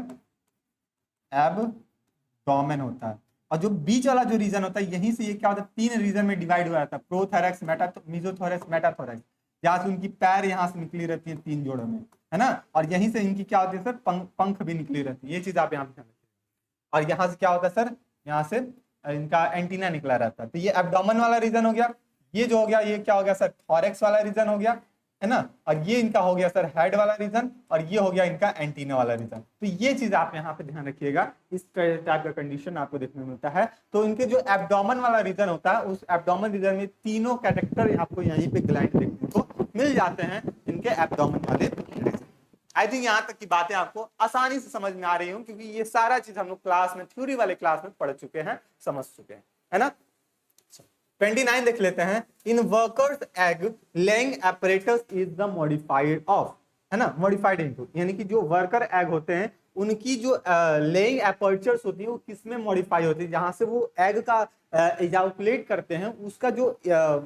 एब्डोमेन होता है। और जो बीच वाला जो रीजन होता है, यहीं से ये क्या होता है? 3 रीजन में डिवाइड हो जाता है, प्रोथोरैक्स, मेसोथोरैक्स, मेटाथोरैक्स। यहाँ से उनकी पैर यहाँ से निकली रहती है 3 जोड़ों में, है ना, और यहीं से इनकी क्या होती है सर? पंख भी निकली रहती है। ये चीज आप यहाँ पे ध्यान रखिए। और यहाँ से क्या होता है सर? यहाँ से इनका एंटीना निकला रहता है। तो ये एब्डोमेन वाला रीजन हो गया। ये जो हो गया, ये क्या हो गया सर? थॉरेक्स वाला रीजन हो गया, है ना, और ये इनका हो गया सर हेड वाला रीजन, और ये हो गया इनका एंटीना वाला रीजन। तो ये चीज आप यहाँ पे ध्यान रखिएगा, इस टाइप का कंडीशन आपको देखने को मिलता है। तो इनके जो एब्डोमेन वाला रीजन होता है, उस एब्डोमेन रीजन में तीनों कैरेक्टर आपको यहीं पे ग्लैंड देखने को मिल जाते हैं इनके एब्डोमेन वाले रीजन। आई थिंक यहाँ तक की बातें आपको आसानी से समझ में आ रही हूँ, क्योंकि ये सारा चीज हम लोग क्लास में, थ्योरी वाले क्लास में पढ़ चुके हैं, समझ चुके हैं, है ना। 29 देख लेते हैं। In workers egg laying apparatus is the modified of, है ना, मॉडिफाइड इनटू, यानी कि जो वर्कर एग होते हैं उनकी जो लेइंग एपर्चर्स होती है वो किसमें मॉडिफाई होती है? जहां से वो एग का एजाकुलेट करते हैं, उसका जो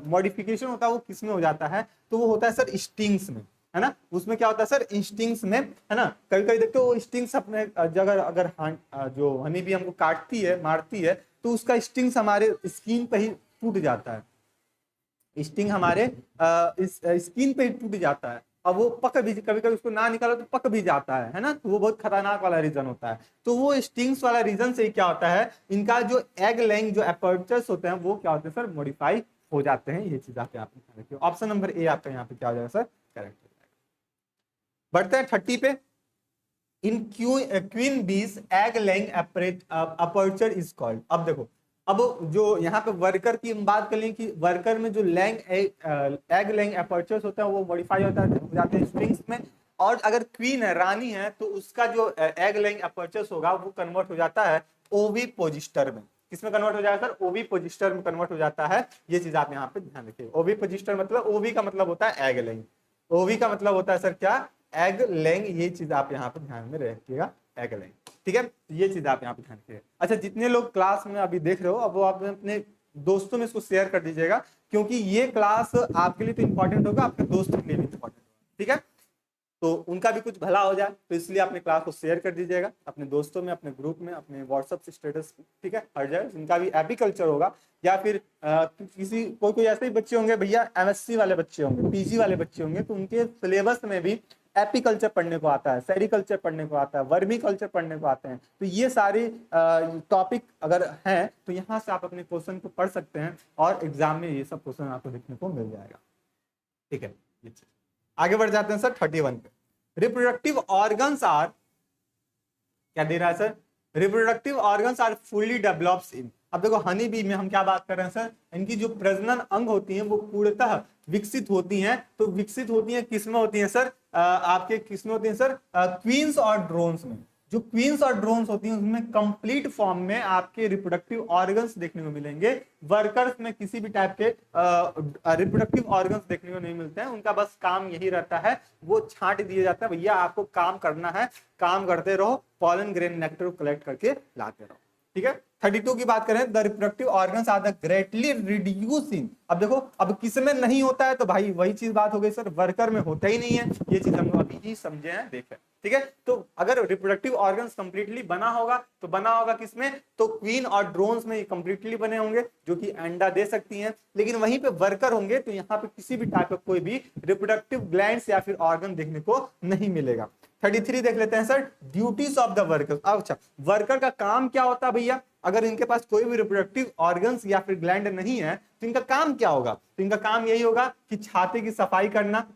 मॉडिफिकेशन होता है वो किसमें हो जाता है? तो वो होता है सर स्टिंग्स में, है ना। उसमें क्या होता है सर? स्टिंग्स में, है ना। कभी कभी देखते हो वो स्टिंग्स अपने जगह अगर जो हनी भी हमको काटती है, मारती है, तो उसका स्टिंग्स हमारे स्किन पे ही टूट जाता है। स्टिंग हमारे इस स्किन पे ही टूट जाता है, और वो पक भी, कभी कभी उसको ना निकालो तो पक भी जाता है ना। तो वो बहुत खतरनाक वाला रीजन होता है। तो वो स्टिंग्स वाला रीजन से क्या होता है? इनका जो एग लेइंग जो एपर्चर्स होते हैं वो क्या होते हैं सर? मॉडिफाई हो जाते हैं। ये चीज आप यहाँ पे रखिए। ऑप्शन नंबर ए आपका यहाँ पे क्या हो जाएगा सर? करेक्ट हो जाएगा। बढ़ते हैं 30 पे। इन क्वीन बीज egg laying aperture is called. अब देखो, अब जो यहाँ पे वर्कर की हम बात कर लें कि वर्कर में जो एग लेइंग एपर्चर्स होता है वो मॉडिफाई होता है, हो जाते हैं स्ट्रिंग्स में। और अगर क्वीन है, रानी है, तो उसका जो एग लेइंग एपर्चर्स होगा वो कन्वर्ट हो जाता है ओवी पोजिस्टर में। किसमें कन्वर्ट हो जाएगा सर? ओवी पोजिस्टर में कन्वर्ट हो जाता है। ये चीज आप यहाँ पे ध्यान रखिए। ओवी पोजिस्टर मतलब, ओवी का मतलब होता है एग लेइंग, ओवी का मतलब होता है सर क्या? Egg laying. ये चीज आप यहाँ पे ध्यान में रखिएगा, एग लेइंग। ठीक है, ये चीज आप यहाँ पे ध्यान रखिएगा। अच्छा, जितने लोग क्लास में अभी देख रहे हो, अब वो आप अपने दोस्तों में इसको शेयर कर दीजिएगा, क्योंकि ये क्लास आपके लिए तो इंपॉर्टेंट होगा, आपके दोस्तों के लिए भी इंपॉर्टेंट होगा। ठीक है, तो उनका भी कुछ भला हो जाए, तो इसलिए अपने क्लास को शेयर कर दीजिएगा अपने दोस्तों में, अपने ग्रुप में, अपने व्हाट्सएप स्टेटस। ठीक है, हर जगह जिनका भी एपीकल्चर होगा, या फिर किसी कोई ऐसे ही बच्चे होंगे भैया, एमएससी वाले बच्चे होंगे, पीजी वाले बच्चे होंगे, तो उनके सिलेबस में भी एपीकल्चर पढ़ने को आता है, सेरिकल्चर पढ़ने को आता है, वर्मी कल्चर पढ़ने को आते हैं। तो ये सारे टॉपिक अगर हैं तो यहाँ से आप अपने क्वेश्चन को पढ़ सकते हैं, और एग्जाम में ये सब क्वेश्चन आपको देखने को मिल जाएगा। ठीक है, आगे बढ़ जाते हैं सर 31 पे। रिप्रोडक्टिव ऑर्गन्स आर, क्या दे रहा है sir? Reproductive organs are fully developed in. अब देखो हनी बी में हम क्या बात कर रहे हैं सर? इनकी जो प्रजनन अंग होती हैं वो पूर्णतः विकसित होती हैं, तो विकसित होती हैं किसमें होती हैं सर? आपके किसमें होती हैं सर? क्वींस और ड्रोन्स में। जो क्वींस और ड्रोन्स होती हैं उसमें कंप्लीट फॉर्म में आपके रिप्रोडक्टिव ऑर्गन्स देखने को मिलेंगे। वर्कर्स में किसी भी टाइप के रिप्रोडक्टिव ऑर्गन्स देखने को नहीं मिलते हैं। उनका बस काम यही रहता है, वो छांट दिया जाता है, भैया आपको काम करना है, काम करते रहो, पॉलन ग्रेन नेक्टर कलेक्ट करके लाते रहो। ठीक है। 32 की बात करें, the reproductive organs are the greatly reducing. अब देखो, अब किस में नहीं होता है, तो भाई वही चीज बात हो गई सर, वर्कर में होता ही नहीं है। ये चीज हम अभी ही समझे हैं, देखें। ठीक है। तो अगर रिप्रोडक्टिव ऑर्गन्स कंप्लीटली बना होगा तो बना होगा किसमें? तो क्वीन और ड्रोन्स में कंप्लीटली बने होंगे, जो कि अंडा दे सकती हैं। लेकिन वहीं पे वर्कर होंगे तो यहाँ पे किसी भी टाइप का कोई भी रिप्रोडक्टिव ग्लैंड्स या फिर ऑर्गन देखने को नहीं मिलेगा। 33 देख लेते हैं sir, duties of the worker. अच्छा, वर्कर का काम क्या होता है भैया? अगर इनके पास कोई भी रिप्रोडक्टिव ऑर्गन्स या फिर ग्लैंड नहीं है तो इनका काम क्या होगा? तो इनका काम यही होगा कि छाते की सफाई करना,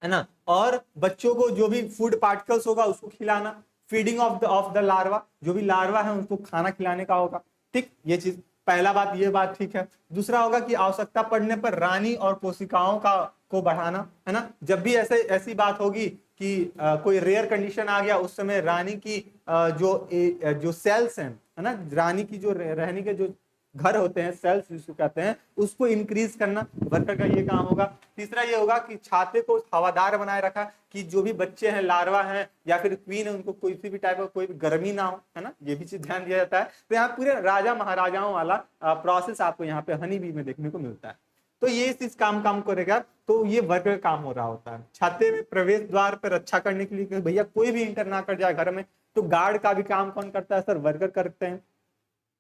है ना, और बच्चों को जो भी फूड पार्टिकल्स होगा उसको खिलाना, फीडिंग ऑफ द लार्वा, जो भी लार्वा है उनको खाना खिलाने का होगा। ठीक, ये चीज पहला बात, ये बात ठीक है। दूसरा होगा कि आवश्यकता पड़ने पर रानी और कोशिकाओं का को बढ़ाना, है ना। जब भी ऐसी बात होगी कि कोई रेयर कंडीशन आ गया, उस समय रानी की जो सेल्स हैं, है ना, रानी की जो रहने के जो घर होते हैं, सेल्स जिसको कहते हैं, उसको इंक्रीज करना वर्कर का ये काम होगा। तीसरा ये होगा कि छाते को हवादार बनाए रखा, कि जो भी बच्चे हैं, लार्वा हैं या फिर क्वीन है, उनको कोई भी टाइप का कोई गर्मी ना हो, है ना, ये भी चीज ध्यान दिया जाता है। तो यहाँ पूरे राजा महाराजाओं वाला प्रोसेस आपको यहाँ पे हनी बी में देखने को मिलता है। तो ये इस काम करेगा, तो ये वर्कर का काम हो रहा होता है। छाते में प्रवेश द्वार पर रक्षा करने के लिए भैया कोई भी इंटर ना कर जाए घर में, तो गार्ड का भी काम कौन करता है सर? वर्कर करते हैं,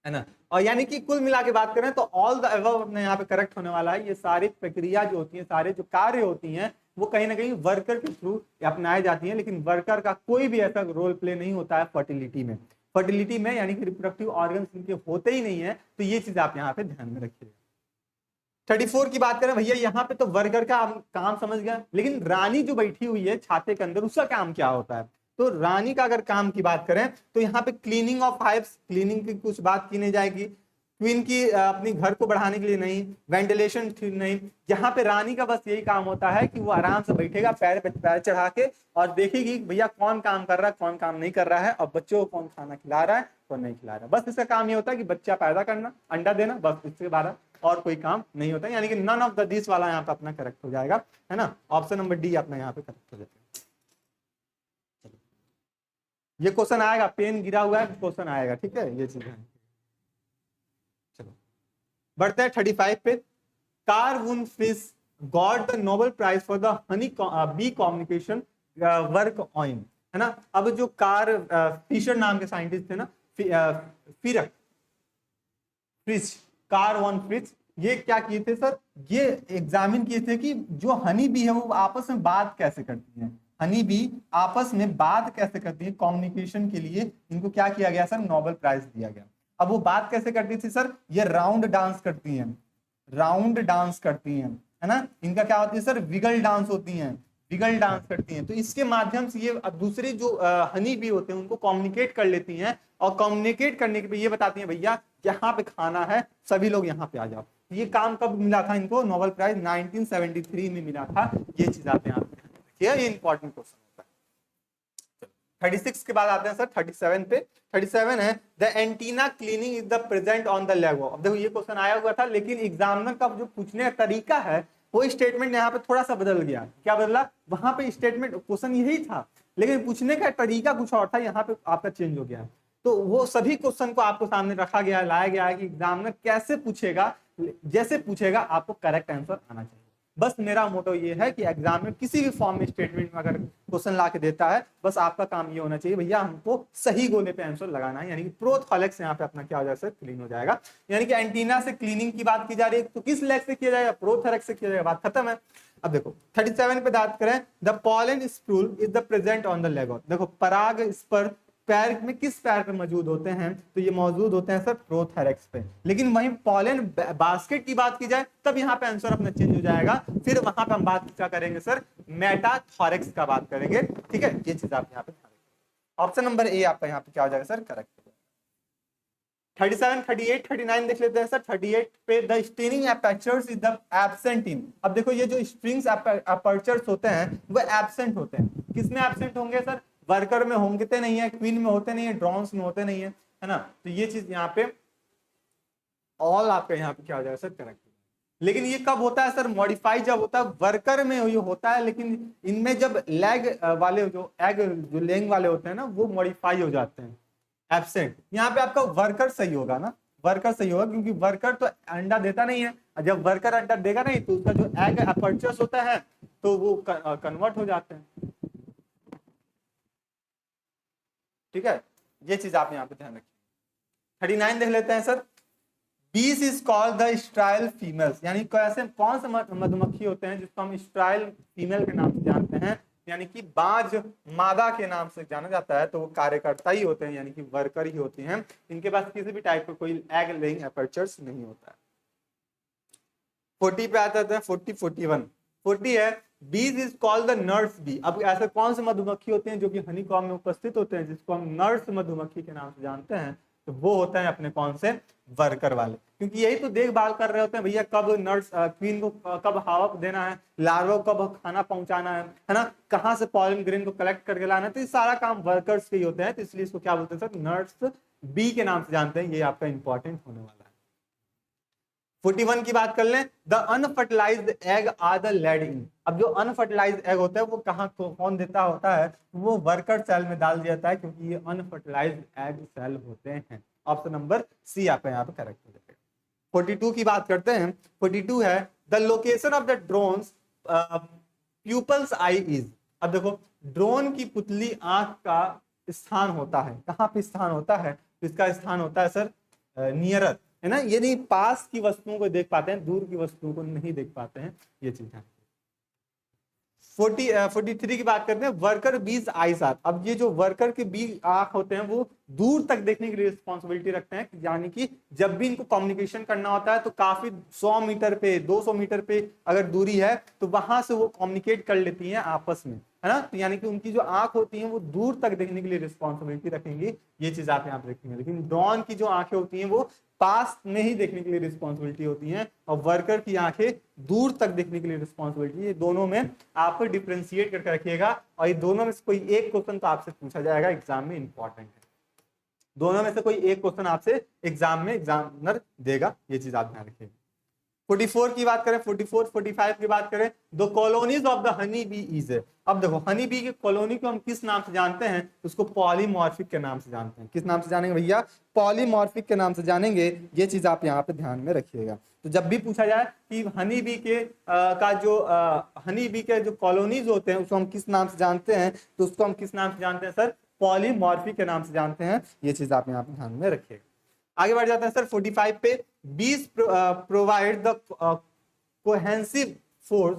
है ना। और यानी कि कुल मिला के बात करें तो ऑल द अबव अपने यहाँ पे करेक्ट होने वाला है। ये सारी प्रक्रिया जो होती है, सारे जो कार्य होती हैं, वो कहीं ना कहीं वर्कर के थ्रू अपनाई जाती हैं। लेकिन वर्कर का कोई भी ऐसा रोल प्ले नहीं होता है फर्टिलिटी में। फर्टिलिटी में यानी कि रिप्रोडक्टिव ऑर्गन्स इनके होते ही नहीं है। तो ये चीज आप यहाँ पे ध्यान में रखिएगा। 34 की बात करें भैया, यहाँ पे तो वर्कर का काम समझ गया, लेकिन रानी जो बैठी हुई है छाते के अंदर, उसका काम क्या होता है? तो रानी का अगर काम की बात करें तो यहाँ पे क्लीनिंग ऑफ हाइव्स, क्लीनिंग की कुछ बात की नहीं जाएगी। क्वीन की अपनी घर को बढ़ाने के लिए नहीं, वेंटिलेशन नहीं। यहाँ पे रानी का बस यही काम होता है कि वो आराम से बैठेगा, पैर पे पैर चढ़ा के, और देखेगी भैया कौन काम कर रहा है, कौन काम नहीं कर रहा है, और बच्चों को कौन खाना खिला रहा है, कौन नहीं खिला रहा है। बस इसका काम ये होता है कि बच्चा पैदा करना, अंडा देना, बस इसके बाद और कोई काम नहीं होता। यानी कि नन ऑफ द दिस वाला यहाँ पे अपना करेक्ट हो जाएगा, है ना। ऑप्शन नंबर डी अपना यहाँ पे करेक्ट हो जाएगा। ये क्वेश्चन आएगा, पेन गिरा हुआ है, क्वेश्चन आएगा, ठीक है, ये चीज है। चलो बढ़ते हैं 35 पे। Karl von Frisch got the Nobel prize for the honey bee communication work on, है ना। अब जो फिशर नाम के साइंटिस्ट थे ना, कार्ल वुन फिश, ये क्या किए थे सर? ये एग्जामिन किए थे कि जो हनी बी है वो आपस में बात कैसे करती है। हनी बी आपस में बात कैसे करती है, कम्युनिकेशन के लिए इनको क्या किया गया सर? नोबेल प्राइज दिया गया। अब वो बात कैसे करती थी सर? ये राउंड डांस करती हैं, राउंड डांस करती हैं, है ना। इनका क्या होती है सर? विगल डांस होती हैं, विगल डांस करती हैं। तो इसके माध्यम से ये दूसरे जो हनी बी होते हैं उनको कम्युनिकेट कर लेती हैं, और कम्युनिकेट करने के लिए ये बताती हैं भैया यहाँ पे खाना है, सभी लोग यहाँ पे आ जाओ। ये काम कब मिला था इनको? नोबेल प्राइज 1973 में मिला था। ये चीज आप यहाँ पे देखिए, ये इंपॉर्टेंट क्वेश्चन होता है। 36 के बाद आते हैं सर 37 पे। 37 है, the antenna cleaning is the present on the leg. अब देखो ये क्वेश्चन आया हुआ था, लेकिन एग्जामिनर का जो पूछने का तरीका है वो स्टेटमेंट यहाँ पे थोड़ा सा बदल गया। क्या बदला? वहां पे स्टेटमेंट क्वेश्चन यही था, लेकिन पूछने का तरीका कुछ और था, यहाँ पे आपका चेंज हो गया। तो वो सभी क्वेश्चन को आपको सामने रखा गया, लाया गया है कि एग्जामिनर कैसे पूछेगा, जैसे पूछेगा आपको करेक्ट आंसर आना चाहिए। बस मेरा मोटो ये है कि एग्जामिनर किसी भी फॉर्म में स्टेटमेंट में अगर क्वेश्चन ला के देता है, बस आपका काम ये होना चाहिए भैया हमको सही गोले पे आंसर लगाना है। यानी कि प्रोथॉलेक्स यहाँ पे अपना क्या हो जाएगा सर? क्लीन हो जाएगा। यानी कि एंटीना से क्लीनिंग की बात की जा रही है, तो किस लेग से किया जाएगा? प्रोथॉलेक्स से किया जाएगा, बात खत्म है। अब देखो 37 पे बात करें, the pollen spur is the present on the leg. देखो पराग स्पर्श पैर में किस पैर पे मौजूद होते हैं? तो ये मौजूद होते हैं सर प्रोथेरेक्स पे। लेकिन वहीं पॉलन बास्केट की बात की जाए तब यहाँ पे आंसर अपना चेंज हो जाएगा। फिर वहां पे हम बात क्या करेंगे सर? मेटाथोरेक्स का बात करेंगे, ठीक है। ये चीज आप यहाँ पे ऑप्शन नंबर ए आपका यहाँ पे क्या हो जाएगा सर? करेक्ट। 37, 38, 39 देख लेते हैं सर। 38 पे the sting apertures is the absent in. अब देखो ये जो स्ट्रिंग्स एपर्चर्स होते हैं वो एब्सेंट होते हैं। किसमें एब्सेंट होंगे सर? वर्कर में होंगे नहीं है, क्वीन में होते नहीं है, ड्रोन्स में होते नहीं है ना। तो ये चीज यहाँ पे ऑल आपका यहाँ पे क्या हो जाएगा सर? करेक्ट। लेकिन ये कब होता है सर? मॉडिफाई जब होता है वर्कर में ये होता है, लेकिन इनमें जब लेग वाले जो एग जो लेंग वाले होते हैं ना वो मॉडिफाई हो जाते हैं, एब्सेंट। यहाँ पे आपका वर्कर सही होगा ना, वर्कर सही होगा, क्योंकि वर्कर तो अंडा देता नहीं है। जब वर्कर अंडा देगा नहीं तो उसका जो एग अपर्चर्स होता है तो वो कन्वर्ट हो जाते हैं। ठीक है, ये चीज आप यहाँ पे ध्यान रखिए। 39 देख लेते हैं सर। बीस इज कॉल्ड द स्ट्राइल फीमेल्स, यानी कैसे कौन से मधुमक्खी होते हैं जिसको हम स्ट्राइल फीमेल के नाम से जानते हैं, यानी कि बाज मादा के नाम से जाना जाता है। तो वो कार्यकर्ता ही होते हैं, यानी कि वर्कर ही होते हैं। इनके पास किसी भी टाइप का कोई एग लेइंग एपर्चर्स नहीं होता है। 40 पे आता है 40, 41, 40 है bees is called the nurse bee. अब ऐसे कौन से मधुमक्खी होते हैं जो कि हनी कॉम में उपस्थित होते हैं जिसको हम नर्स मधुमक्खी के नाम से जानते हैं? तो वो होता है अपने कौन से? वर्कर वाले, क्योंकि यही तो देखभाल कर रहे होते हैं भैया, कब नर्स क्वीन को कब हवा देना है, लार्वा को कब खाना पहुंचाना है ना, कहाँ से पॉलन ग्रेन को कलेक्ट करके लाना है। तो ये सारा काम वर्कर्स के ही होते हैं, तो इसलिए इसको क्या बोलते हैं सर? नर्स बी के नाम से जानते हैं। ये आपका इंपॉर्टेंट होने वाला है। 41 की बात कर लें। The unfertilised egg are the laid in. अब जो अनफर्टिलाइज्ड एग होता है वो कहाँ कौन देता होता है? वो वर्कर सेल में डाल दिया जाता है, क्योंकि ये अनफर्टिलाइज्ड एग सेल होते हैं। ऑप्शन नंबर सी आपका यहाँ पे करेक्ट हो जाएगा। 42 की बात करते हैं। 42 है the location of the drones people's I is. अब देखो ड्रोन की पुतली आंख का स्थान होता है, कहाँ पे स्थान होता है? तो इसका स्थान होता है सर नियरर, है ना। यदि पास की वस्तुओं को देख पाते हैं, दूर की वस्तुओं को नहीं देख पाते हैं, ये चीज है। 43 की बात करते हैं। वर्कर बीज आइज आर। अब ये जो वर्कर के बीज आंख होते हैं वो दूर तक देखने की रिस्पॉन्सिबिलिटी रखते हैं, यानी कि जब भी इनको कम्युनिकेशन करना होता है तो काफी 100 मीटर पे 200 मीटर पे अगर दूरी है तो वहां से वो कम्युनिकेट कर लेती हैं आपस में, है ना। तो यानी कि उनकी जो आंख होती है वो दूर तक देखने के लिए रिस्पॉन्सिबिलिटी रखेंगी। ये चीज आप यहाँ पे रखेंगे। लेकिन ड्रोन की जो आंखें होती हैं वो पास में ही देखने के लिए रिस्पॉन्सिबिलिटी होती है, और वर्कर की आंखें दूर तक देखने के लिए रिस्पॉन्सिबिलिटी। ये दोनों में आपको डिफ्रेंशिएट करके रखिएगा, और ये दोनों में से कोई एक क्वेश्चन तो आपसे पूछा जाएगा एग्जाम में, इंपॉर्टेंट है। दोनों में से कोई एक क्वेश्चन आपसे एग्जाम में एग्जामिनर देगा, ये चीज आप ध्यान रखिएगा। 44 की बात करें, 44, 45 की बात करें। The colonies of the honey bee is. अब देखो हनी बी के कॉलोनी को हम किस नाम से जानते हैं? उसको पॉलीमॉर्फिक के नाम से जानते हैं। किस नाम से जानेंगे भैया? पॉलीमॉर्फिक के नाम से जानेंगे। ये चीज आप यहाँ पे ध्यान में रखिएगा। तो जब भी पूछा जाए कि हनी बी के हनी बी के जो कॉलोनीज होते हैं उसको हम किस नाम से जानते हैं, तो उसको हम किस नाम से जानते हैं सर? पॉलीमॉर्फिक के नाम से जानते हैं। ये चीज आप यहाँ पे ध्यान में रखिएगा। आगे बढ़ जाते हैं सर 45 पे। Bees provide the cohesive force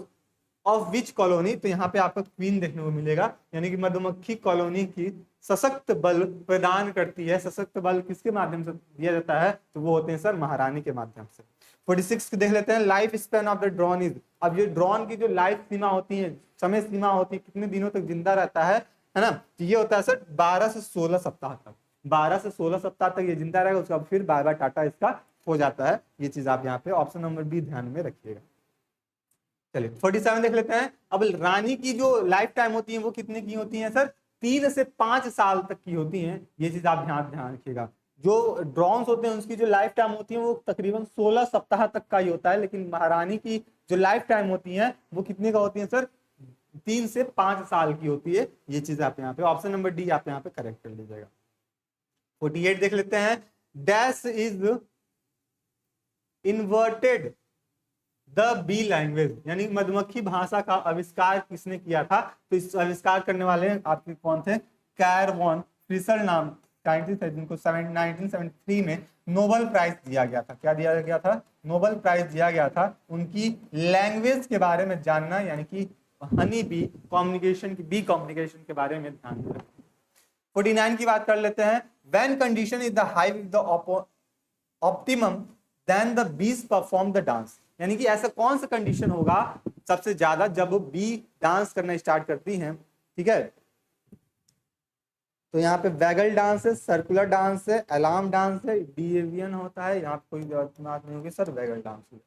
of which colony. तो यहाँ पे आपको क्वीन देखने को मिलेगा, यानी कि मधुमक्खी कॉलोनी की सशक्त बल प्रदान करती है। सशक्त बल किसके माध्यम से दिया जाता है? तो वो होते हैं सर महारानी के माध्यम से। 46 देख लेते हैं। Life span of the drone is. अब ये ड्रोन की जो लाइफ सीमा होती है, समय सीमा होती है, कितने दिनों तक जिंदा रहता है ना, तो ये होता है सर 12 से 16 सप्ताह तक। 12 से 16 सप्ताह तक ये जिंदा रहेगा, उसका फिर बाय बाय टाटा इसका हो जाता है। ये चीज आप यहाँ पे ऑप्शन नंबर बी ध्यान में रखिएगा। चलिए 47 देख लेते हैं। अब रानी की जो लाइफ टाइम होती है वो कितने की होती है सर? 3 से 5 साल तक की होती है। ये चीज आप ध्यान रखिएगा। जो ड्रोन्स होते हैं उसकी जो लाइफ टाइम होती है वो तकरीबन 16 सप्ताह तक का ही होता है, लेकिन महारानी की जो लाइफ टाइम होती है वो कितने का होती है सर? 3 से 5 साल की होती है। ये चीज आप यहाँ पे ऑप्शन नंबर डी आप यहाँ पे करेक्ट कर लीजिएगा। 48 देख लेते हैं। Dash is inverted the bee language, यानी मधुमक्खी भाषा का आविष्कार किसने किया था? तो इस आविष्कार करने वाले आपके कौन थे? कैर वॉन फ्रिसल नाम साइंटिस्ट है, जिनको 1973 में नोबेल प्राइज दिया गया था। क्या दिया गया था? नोबेल प्राइज दिया गया था उनकी लैंग्वेज के बारे में जानना, यानी कि हनी बी कम्युनिकेशन की बी कम्युनिकेशन के बारे में ध्यान रखना। 49 की बात कर लेते हैं। When condition is the high with the optimum, then the bees perform the dance। यानी कि ऐसा कौन सा कंडीशन होगा सबसे ज्यादा जब बी डांस करना स्टार्ट करती हैं? ठीक है, तो यहाँ पे वैगल डांस है, सर्कुलर डांस है, अलार्म डांस है, डिवियन होता है, यहाँ पे कोई बात नहीं होगी सर, वैगल डांस है।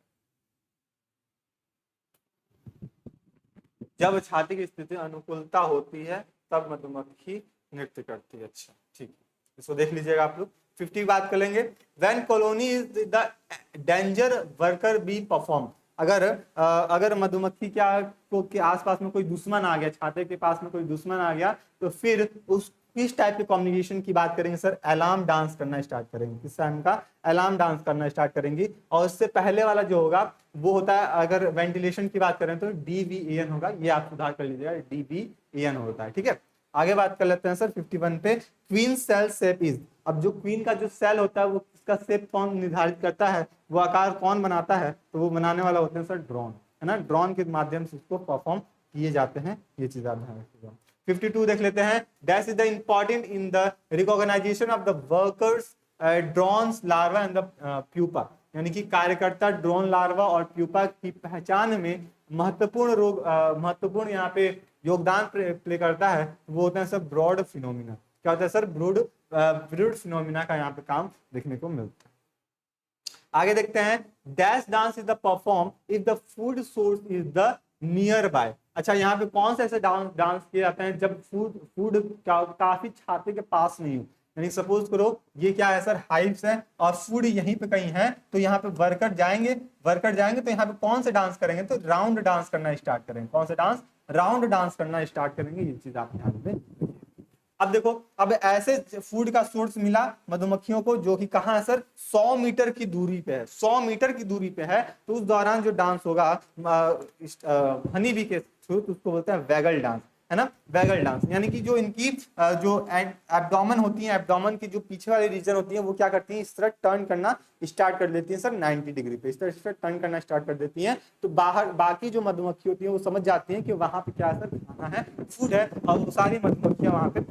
जब छाती की स्थिति अनुकूलता होती है तब मधुमक्खी नृत्य करती है। अच्छा ठीक है, इसको देख लीजिएगा आप लोग। 50 की बात कर लेंगे। When colony is the danger worker be perform, अगर मधुमक्खी क्या को के आसपास में कोई दुश्मन आ गया, छाते के पास में कोई दुश्मन आ गया, तो फिर उस किस टाइप के कम्युनिकेशन की बात करेंगे सर? अलार्म डांस करना स्टार्ट करेंगे। किस टाइम का? अलार्म डांस करना स्टार्ट करेंगी। और उससे पहले वाला जो होगा वो होता है, अगर वेंटिलेशन की बात करें तो DVAN होगा, ये आप सुधार कर लीजिएगा, DVAN होता है। ठीक है, आगे बात कर लेते हैं सर 51 पे। क्वीन सेल शेप इज, अब जो क्वीन का जो सेल होता है वो इसका शेप कौन निर्धारित करता है, वो आकार कौन बनाता है? तो वो बनाने वाला होते हैं सर ड्रोन, है ना। ड्रोन के माध्यम से इसको परफॉर्म किए जाते हैं, ये चीज आप ध्यान रखिएगा। 52 देख लेते हैं। Dash is the important in the recognization of the workers drones larva and the pupa, यानी कि कार्यकर्ता ड्रोन लार्वा और प्यूपा की पहचान में महत्वपूर्ण यहाँ पे योगदान प्ले करता है, वो होता है सर ब्रॉड फिनोमिना। क्या होता है सर? ब्रूड फिनोमिना का यहाँ पे काम देखने को मिलता है। आगे देखते हैं। Dash dance is the perform if the food source is the near by. अच्छा, यहाँ पे कौन से ऐसे डांस किए जाते हैं जब फूड काफी छाते के पास नहीं हो, यानी सपोज करो ये क्या है सर? हाइव्स है और फूड यहीं पे कहीं है, तो यहाँ पे वर्कर जाएंगे तो यहाँ पे कौन से डांस करेंगे? तो राउंड डांस करना स्टार्ट करेंगे। कौन से डांस? राउंड डांस करना स्टार्ट करेंगे। ये चीज आप ध्यान में रखिए। अब देखो, अब ऐसे फूड का सोर्स मिला मधुमक्खियों को जो कि कहाँ है सर? 100 मीटर की दूरी पे है, 100 मीटर की दूरी पे है। तो उस दौरान जो डांस होगा हनी बी के थ्रू, तो उसको बोलते हैं वैगल डांस, है ना। वैगल डांस यानी कि जो इनकी जो एब्डोमेन होती है, एब्डोमेन की जो पीछे वाली रीजन होती है, वो क्या करती है? इस तरह टर्न करना स्टार्ट कर देती है सर 90 डिग्री पे, इस तरह टर्न करना स्टार्ट कर देती है। तो बाहर बाकी जो मधुमक्खी होती है वो समझ जाती है कि वहां पे क्या सर खाना है, फूड है, और वो सारी मधुमक्खियां वहां पे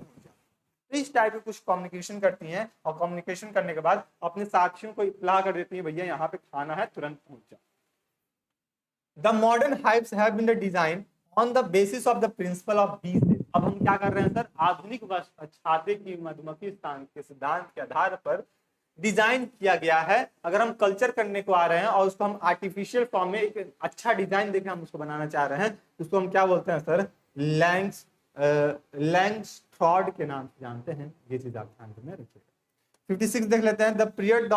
इस टाइप के कुछ कम्युनिकेशन करती हैं, और कम्युनिकेशन करने के बाद अपने साथियों को इत्तला कर देती है, भैया यहाँ पे खाना है, तुरंत पहुंच जाओ। The modern hives have been design on the basis of the principle of bee से। अब हम क्या कर रहे हैं सर? आधुनिक छाते की मधुमक्खी स्थान के सिद्धांत के आधार पर डिजाइन किया गया है। अगर हम कल्चर करने को आ रहे हैं और उसको हम आर्टिफिशियल फॉर्म में एक अच्छा डिजाइन देकर हम उसको बनाना चाह रहे हैं, उसको हम क्या बोलते हैं सर? लैंग्सट्रॉड के नाम से जानते हैं। ये चीज आप ध्यान में रखिएगा। 56 देख लेते हैं। The period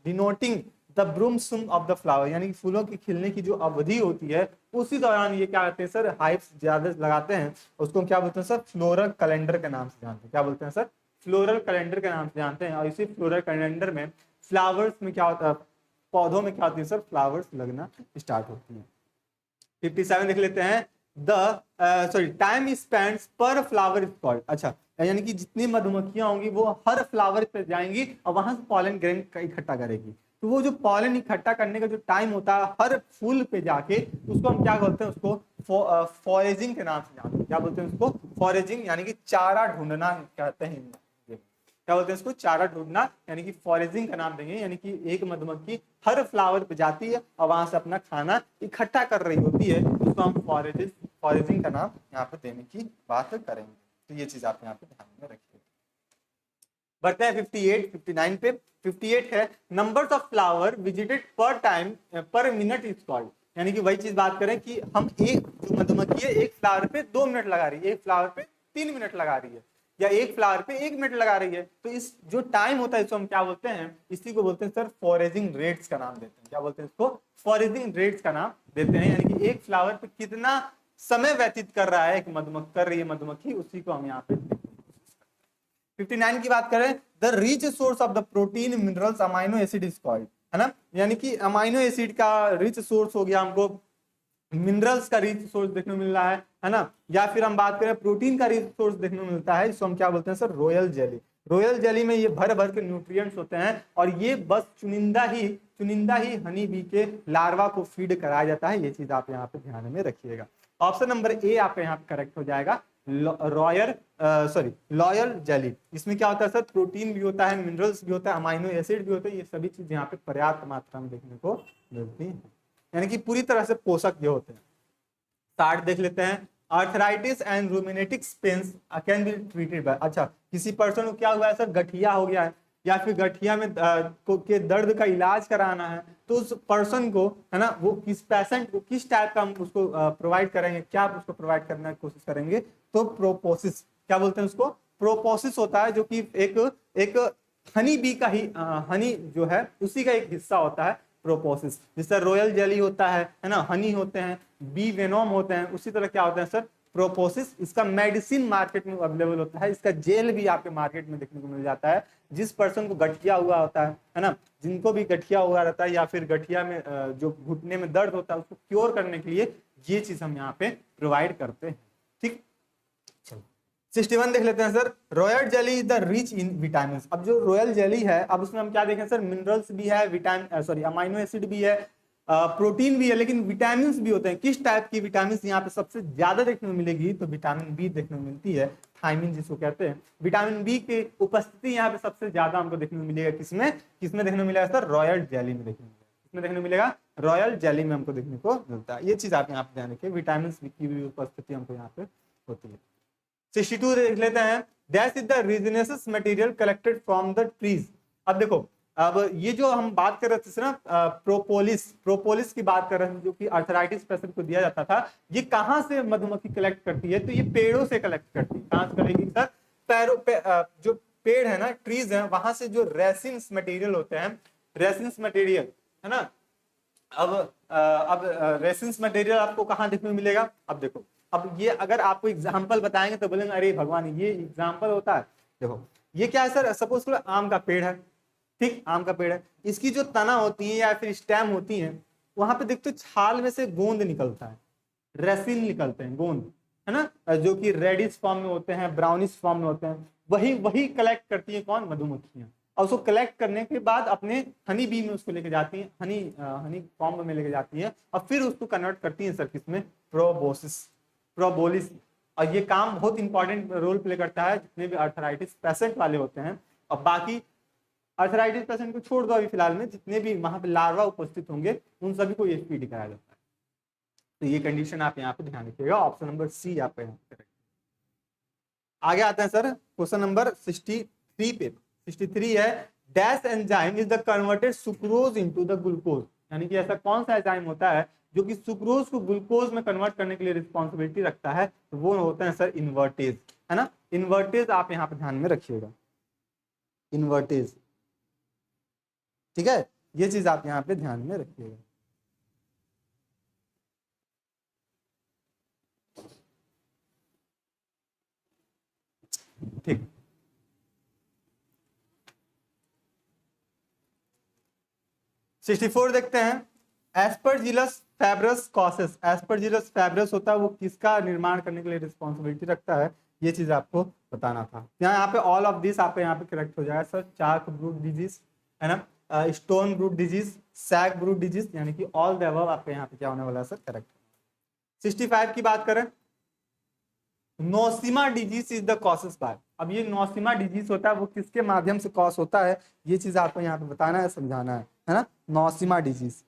denoting the blossom of the flower, यानी कि फूलों की खिलने की जो अवधि होती है, उसी दौरान ये क्या करते हैं सर? हाइव्स ज्यादा लगाते हैं। उसको क्या बोलते हैं सर? फ्लोरल कैलेंडर के नाम से जानते हैं। क्या बोलते हैं सर? फ्लोरल कैलेंडर के नाम से जानते हैं। और इसी फ्लोरल कैलेंडर में फ्लावर्स में क्या होता है? पौधों में क्या होती है सर? फ्लावर्स लगना स्टार्ट होती है। 57 देख लेते हैं। टाइम स्पेंड पर फ्लावर इज कॉल्ड। अच्छा, यानी कि जितनी मधुमक्खियां होंगी वो हर फ्लावर पे जाएंगी और वहां से पॉलन ग्रेन इकट्ठा करेगी। तो वो जो पॉलन इकट्ठा करने का जो टाइम होता है हर फूल पे जाके, उसको हम क्या बोलते हैं? उसको फॉरेजिंग के नाम से जानते हैं। क्या बोलते हैं उसको? फॉरेजिंग, यानी कि चारा ढूंढना कहते हैं। क्या बोलते हैं इसको? चारा ढूंढना, यानी कि फॉरेजिंग का नाम देंगे। यानी कि एक मधुमक्खी हर फ्लावर पे जाती है और वहां से अपना खाना इकट्ठा कर रही होती है, उसको हम फॉरेजिंग का नाम यहाँ पे देने की बात करेंगे। तो ये चीज आप यहाँ पे ध्यान में रखिए। बढ़ते हैं 59 पे। 58 है नंबर्स ऑफ फ्लावर विजिटेड पर टाइम पर मिनट इज कॉल्ड, यानी कि वही चीज बात करें कि हम एक जो मधुमक्खी है एक फ्लावर पे 2 मिनट लगा रही है, एक फ्लावर पे 3 मिनट लगा रही है, या एक फ्लावर पे 1 मिनट लगा रही है, तो इस जो टाइम होता है इसको हम क्या बोलते हैं? इसी को बोलते हैं सर फॉरेजिंग रेट्स का नाम देते हैं। क्या बोलते हैं इसको? फॉरेजिंग रेट्स का नाम देते हैं। यानी कि एक फ्लावर पे कितना समय व्यतीत कर रहा है एक मधुमक्खी, कर रही है मधुमक्खी, उसी को हम यहाँ पे 59 की बात करें। The rich source of the protein minerals amino acid is called, है ना। यानी कि अमाइनो एसिड का रिच सोर्स हो गया, हमको मिनरल्स का रिच सोर्स देखने को मिल रहा है ना। या फिर हम बात करें प्रोटीन का रिच सोर्स देखने को मिलता है, इसको हम क्या बोलते हैं sir? Royal jelly. Royal jelly में ये भर भर के न्यूट्रिएंट्स होते हैं, और ये बस चुनिंदा ही हनी बी के लार्वा को फीड कराया जाता है। ये चीज आप यहाँ पे ध्यान में रखिएगा। ऑप्शन नंबर ए आपका यहाँ पे करेक्ट हो जाएगा, लॉयल जेली। इसमें क्या होता है सर? प्रोटीन भी होता है, मिनरल्स भी होता है, अमाइनो एसिड भी होता है, ये सभी चीज यहाँ पे पर्याप्त मात्रा में देखने को मिलती है, यानी कि पूरी तरह से पोषक जो होते हैं। 60 देख लेते हैं। Arthritis and rheumatic pains can be treated by. अच्छा, किसी पर्सन को क्या हुआ है सर, गठिया हो गया है या फिर गठिया में के दर्द का इलाज कराना है, तो उस पर्सन को है ना, वो किस पेशेंट को किस टाइप का हम उसको प्रोवाइड करेंगे, क्या उसको प्रोवाइड करने की कोशिश करेंगे, तो प्रोपोसिस, क्या बोलते हैं उसको, प्रोपोसिस होता है, जो कि एक एक हनी बी का ही हनी जो है उसी का एक हिस्सा होता है प्रोपोसिस। जैसे रॉयल जेली होता है ना, हनी होते हैं, बी वेनोम होते हैं, उसी तरह क्या होता है सर, प्रोपोसिस। इसका मेडिसिन मार्केट में अवेलेबल होता है, इसका जेल भी आपके मार्केट में देखने को मिल जाता है। जिस पर्सन को गठिया हुआ होता है ना, जिनको भी गठिया हुआ रहता है या फिर गठिया में जो घुटने में दर्द होता है उसको क्योर करने के लिए ये चीज हम यहाँ पे प्रोवाइड करते हैं। ठीक, चलो 61 देख लेते हैं sir. Royal jelly is the rich in vitamin. अब जो रॉयल जेली है, अब उसमें हम क्या देखें सर, मिनरल्स भी है, विटामिन सॉरी अमाइनो एसिड भी है, प्रोटीन भी है, लेकिन विटामिन भी होते हैं। किस टाइप की विटामिन यहाँ पे सबसे ज्यादा देखने को मिलेगी, तो विटामिन बी देखने को मिलती है, थायमिन जिसको कहते हैं। विटामिन बी की उपस्थिति यहाँ पे सबसे ज्यादा हमको देखने को मिलेगा किसमें, किसमें देखने को मिलेगा सर, रॉयल जेली में देखने को मिलेगा। किसमें देखने को मिलेगा, रॉयल जेली में हमको देखने को मिलता है। ये चीज आप यहाँ पे ध्यान रखिए, विटामिन की भी उपस्थिति हमको यहाँ पे होती है। 62 देख लेते हैं। That is the resinous material collected from the trees. अब देखो, अब ये जो हम बात कर रहे थे ना, प्रोपोलिस की बात कर रहे थे, जो कि आर्थराइटिस पेशेंट को दिया जाता था, ये कहां से मधुमक्खी कलेक्ट करती है, तो ये पेड़ों से कलेक्ट करती है। कहां से करेगी सर, जो पेड़ है ना, ट्रीज है, वहां से जो रेसिन्स मटेरियल होते हैं, रेसिन्स मटेरियल है ना। अब रेसिन्स मटेरियल आपको कहां देखने को मिलेगा, अब देखो, अब ये अगर आपको एग्जाम्पल बताएंगे तो बोलेंगे अरे भगवान ये एग्जाम्पल होता है। देखो ये क्या है सर, सपोज करो आम का पेड़ है, ठीक, आम का पेड़ है, इसकी जो तना होती है या फिर स्टेम होती है, वहां पे देखते हो छाल में से गोंद निकलता है, रेसिन निकलते हैं, गोंद है ना, जो कि रेडिश फॉर्म में होते हैं, ब्राउनिश फॉर्म में होते हैं। वही वही कलेक्ट करती है कौन, मधुमक्खियां। और उसको कलेक्ट करने के बाद अपने हनी बी में उसको लेके जाती हैं, हनी फॉर्म में लेके जाती हैं, और फिर उसको कन्वर्ट करती हैं सर किसमें, प्रोबोलिस। और ये काम बहुत इंपॉर्टेंट रोल प्ले करता है जितने भी आर्थराइटिस पेशेंट वाले होते हैं। और बाकी आर्थराइटिस पेशेंट को छोड़ दो अभी फिलहाल में, जितने भी वहां पे लार्वा उपस्थित होंगे उन सभी को एचपीडी कराया जाता है। तो ये कंडीशन आप यहाँ पे ध्यान रखिएगा, ऑप्शन नंबर सी आप यहाँ पे। आगे आते हैं सर क्वेश्चन नंबर 63 पे। 63 है, dash enzyme is the converted sucrose into the glucose. यानी कि ऐसा कौन सा एंजाइम होता है जो कि सुक्रोज को ग्लूकोज में कन्वर्ट करने के लिए रिस्पॉन्सिबिलिटी रखता है, तो वो होता है सर इन्वर्टेज, है ना। इन्वर्टेज आप यहाँ पे ध्यान में रखिएगा, इन्वर्टेज, ठीक है, ये चीज आप यहाँ पे ध्यान में रखिएगा। ठीक, सिक्सटी देखते हैं। एस्परजिलस फैब्रस कॉसेस, एस्परजिलस फैब्रस होता है वो किसका निर्माण करने के लिए रिस्पॉन्सिबिलिटी रखता है, ये चीज आपको बताना था। यहाँ पे ऑल ऑफ दिस आपको यहाँ पे करेक्ट हो जाएगा सर। चार्क ब्रूट डिजीज है ना, stone brood disease, sac brood disease, यानी कि ऑल द अबव आपके यहाँ पे क्या होने वाला है सर, करेक्ट। 65 की बात करें, Nosema disease is the causes by. अब ये नोसिमा डिजीज होता है वो किसके माध्यम से कॉस होता है, ये चीज आपको यहाँ पे बताना है, समझाना है ना। नोसिमा डिजीज,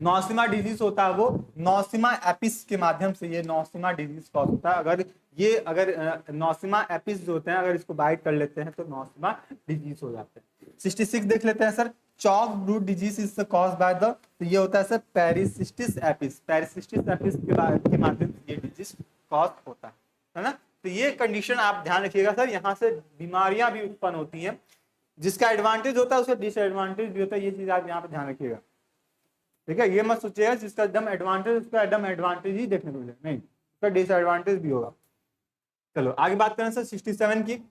नोसिमा डिजीज होता है वो नोसिमा एपिस के माध्यम से ये नोसिमा डिजीज कॉज होता है। अगर नोसिमा एपिस जो होते हैं अगर इसको बाइट कर लेते हैं तो नोसिमा डिजीज हो जाते हैं। 66 देख लेते हैं sir. Chalk brute disease is cause by the, तो ये होता है सर पेरिसिस्टिस एपिस, पेरिसिस्टिस एपिस के माध्यम से ये डिजीज कॉज होता है ना। तो ये कंडीशन आप ध्यान रखिएगा सर, यहाँ से बीमारियां भी उत्पन्न होती हैं, जिसका एडवांटेज होता है उसका डिसएडवांटेज भी होता है, ये चीज आप यहाँ पे ध्यान रखिएगा, ठीक है। ये मत सोचिएगा जिसका एकदम एडवांटेज उसका एकदम एडवांटेज ही देखने को मिले, नहीं, उसका डिसएडवांटेज भी होगा। चलो आगे बात करें सर 67 की।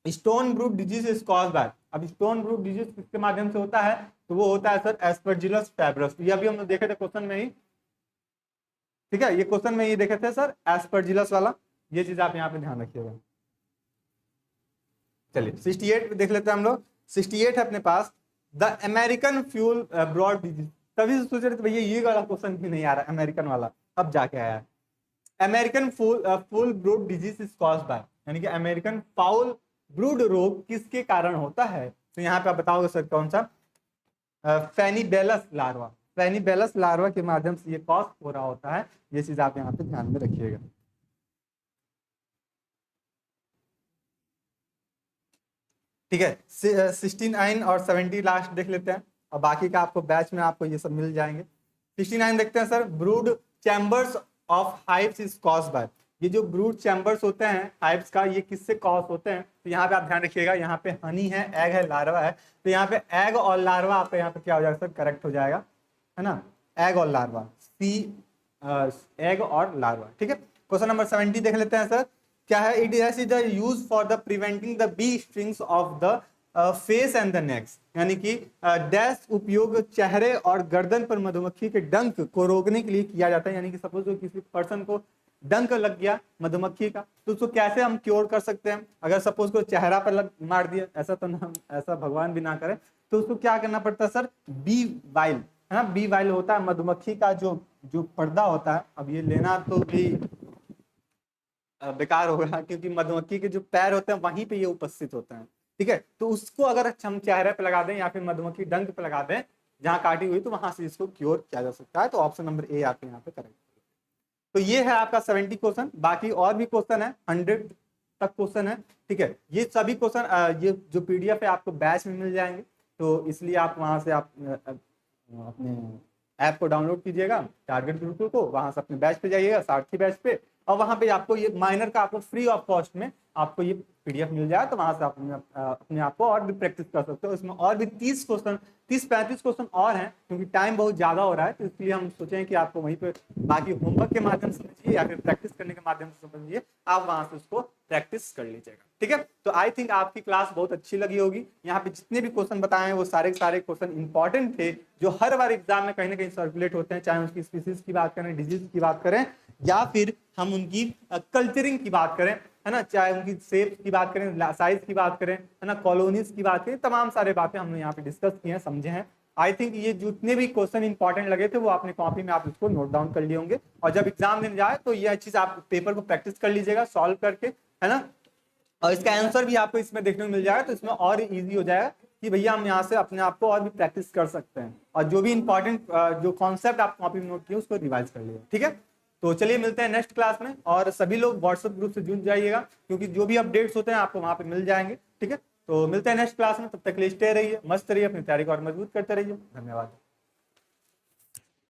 Stone brood disease is caused bye, अब स्टोन ब्रूट डिजीज किसके माध्यम से होता है, तो वो होता है सर एस्परजिलस फैब्रस। ये अभी हम लोग देखे थे क्वेश्चन में ही, ठीक है, ये क्वेश्चन में ही देखे थे सर एस्परजिलस वाला, ये चीज आप यहाँ पे ध्यान रखिएगा। चलिए 68 देख लेते हैं हम लोग। 68 है अपने पास, the American foul brood disease. तभी सोच रहे थे भैया ये वाला क्वेश्चन भी नहीं आ रहा अमेरिकन वाला, अब जाके आया है। American foul brood disease is caused by, यानी कि अमेरिकन फाउल ब्रूड रोग किसके कारण होता है, तो यहाँ पे आप बताओगे सर कौन सा, फेनिबेलस लार्वा, पेनिबेलस लार्वा के माध्यम से ये कॉज हो रहा होता है। ये चीज आप यहाँ पे ध्यान में रखिएगा। ठीक है, 69 और 70 लास्ट देख लेते हैं, और बाकी का आपको बैच में आपको ये सब मिल जाएंगे। 69 देखते हैं sir, brood chambers of hives is caused bye. ये जो ब्रूड चैम्बर्स होते हैं हाइव्स का, ये किससे कॉज होते हैं? तो यहाँ पे आप ध्यान रखिएगा, यहाँ पे हनी है, एग है, लार्वा है, तो यहाँ पे एग और लार्वा आपका यहाँ पे क्या हो जाएगा सर, करेक्ट हो जाएगा, है ना, एग और लार्वा, सी एग और लार्वा। ठीक है, क्वेश्चन नंबर 70 देख लेते हैं सर, क्या है? It is use for the preventing the bee strings of the face and the necks, यानी कि डैश उपयोग चेहरे और गर्दन पर मधुमक्खी के डंक को रोकने के लिए किया जाता है। यानी कि सपोज किसी पर्सन को डंक लग गया मधुमक्खी का, तो उसको कैसे हम क्योर कर सकते हैं? अगर सपोज को चेहरा पर मार दिया, ऐसा तो ना, ऐसा भगवान भी ना करे, तो उसको क्या करना पड़ता है सर? बी वाइल, है ना, बी वाइल होता है मधुमक्खी का जो जो पर्दा होता है। अब ये लेना तो भी बेकार होगा, क्योंकि मधुमक्खी के जो पैर होते हैं वहीं पे ये उपस्थित होते हैं। ठीक है, तो उसको अगर हम चेहरे पे लगा दें या फिर मधुमक्खी डंक पे लगा दें जहां काटी हुई, तो वहां से इसको क्योर किया जा सकता है। तो ऑप्शन नंबर ए आपके यहाँ पे करेक्ट। तो ये है आपका 70 क्वेश्चन। बाकी और भी क्वेश्चन है, 100 तक क्वेश्चन है। ठीक है, ये सभी क्वेश्चन ये जो पीडीएफ है आपको बैच में मिल जाएंगे, तो इसलिए आप वहां से आप अपने ऐप को डाउनलोड कीजिएगा, टारगेट ग्रुप को, वहां से अपने बैच पे जाइएगा, सारथी बैच पे, और वहां पे आपको ये माइनर का आपको फ्री ऑफ कॉस्ट में आपको ये पीडीएफ मिल जाए, तो वहां से आप अपने आप को और भी प्रैक्टिस कर सकते हो। इसमें और भी 30 क्वेश्चन, 30-35 क्वेश्चन और हैं, क्योंकि टाइम बहुत ज्यादा हो रहा है, तो इसलिए हम सोचें कि आपको वहीं पे बाकी होमवर्क के माध्यम से समझिए या फिर प्रैक्टिस करने के माध्यम से समझिए, आप वहां से उसको प्रैक्टिस कर लीजिएगा। ठीक है, तो आई थिंक आपकी क्लास बहुत अच्छी लगी होगी। यहाँ पे जितने भी क्वेश्चन बताए हैं वो सारे क्वेश्चन इंपॉर्टेंट थे, जो हर बार एग्जाम में कहीं ना कहीं सर्कुलेट होते हैं, चाहे उसकी स्पीसीज की बात करें, डिजीज की बात करें, या फिर हम उनकी कल्चरिंग की बात करें, है ना, चाहे उनकी शेप की बात करें, साइज की बात करें, है ना, कॉलोनीज की बात करें, तमाम सारे बातें हमने यहाँ पे डिस्कस की हैं, समझे हैं। आई थिंक ये जितने भी क्वेश्चन इंपॉर्टेंट लगे थे वो आपने कॉपी में आप इसको नोट डाउन कर लिए होंगे, और जब एग्जाम देने जाए तो ये चीज आप पेपर को प्रैक्टिस कर लीजिएगा सॉल्व करके, है ना, और इसका आंसर भी आपको इसमें देखने को मिल जाएगा, तो इसमें और इजी हो जाएगा कि भैया हम यहाँ से अपने आप को और भी प्रैक्टिस कर सकते हैं, और जो भी इंपॉर्टेंट जो कॉन्सेप्ट आप कॉपी में नोट किए उसको रिवाइज कर लीजिए। ठीक है, तो चलिए मिलते हैं नेक्स्ट क्लास में, और सभी लोग व्हाट्सएप ग्रुप से जुड़ जाइएगा, क्योंकि जो भी अपडेट्स होते हैं आपको वहां पे मिल जाएंगे। ठीक है, तो मिलते हैं नेक्स्ट क्लास में, तब तक के लिए स्टे रहिए, मस्त रहिए, अपनी तैयारी को और मजबूत करते रहिए। धन्यवाद।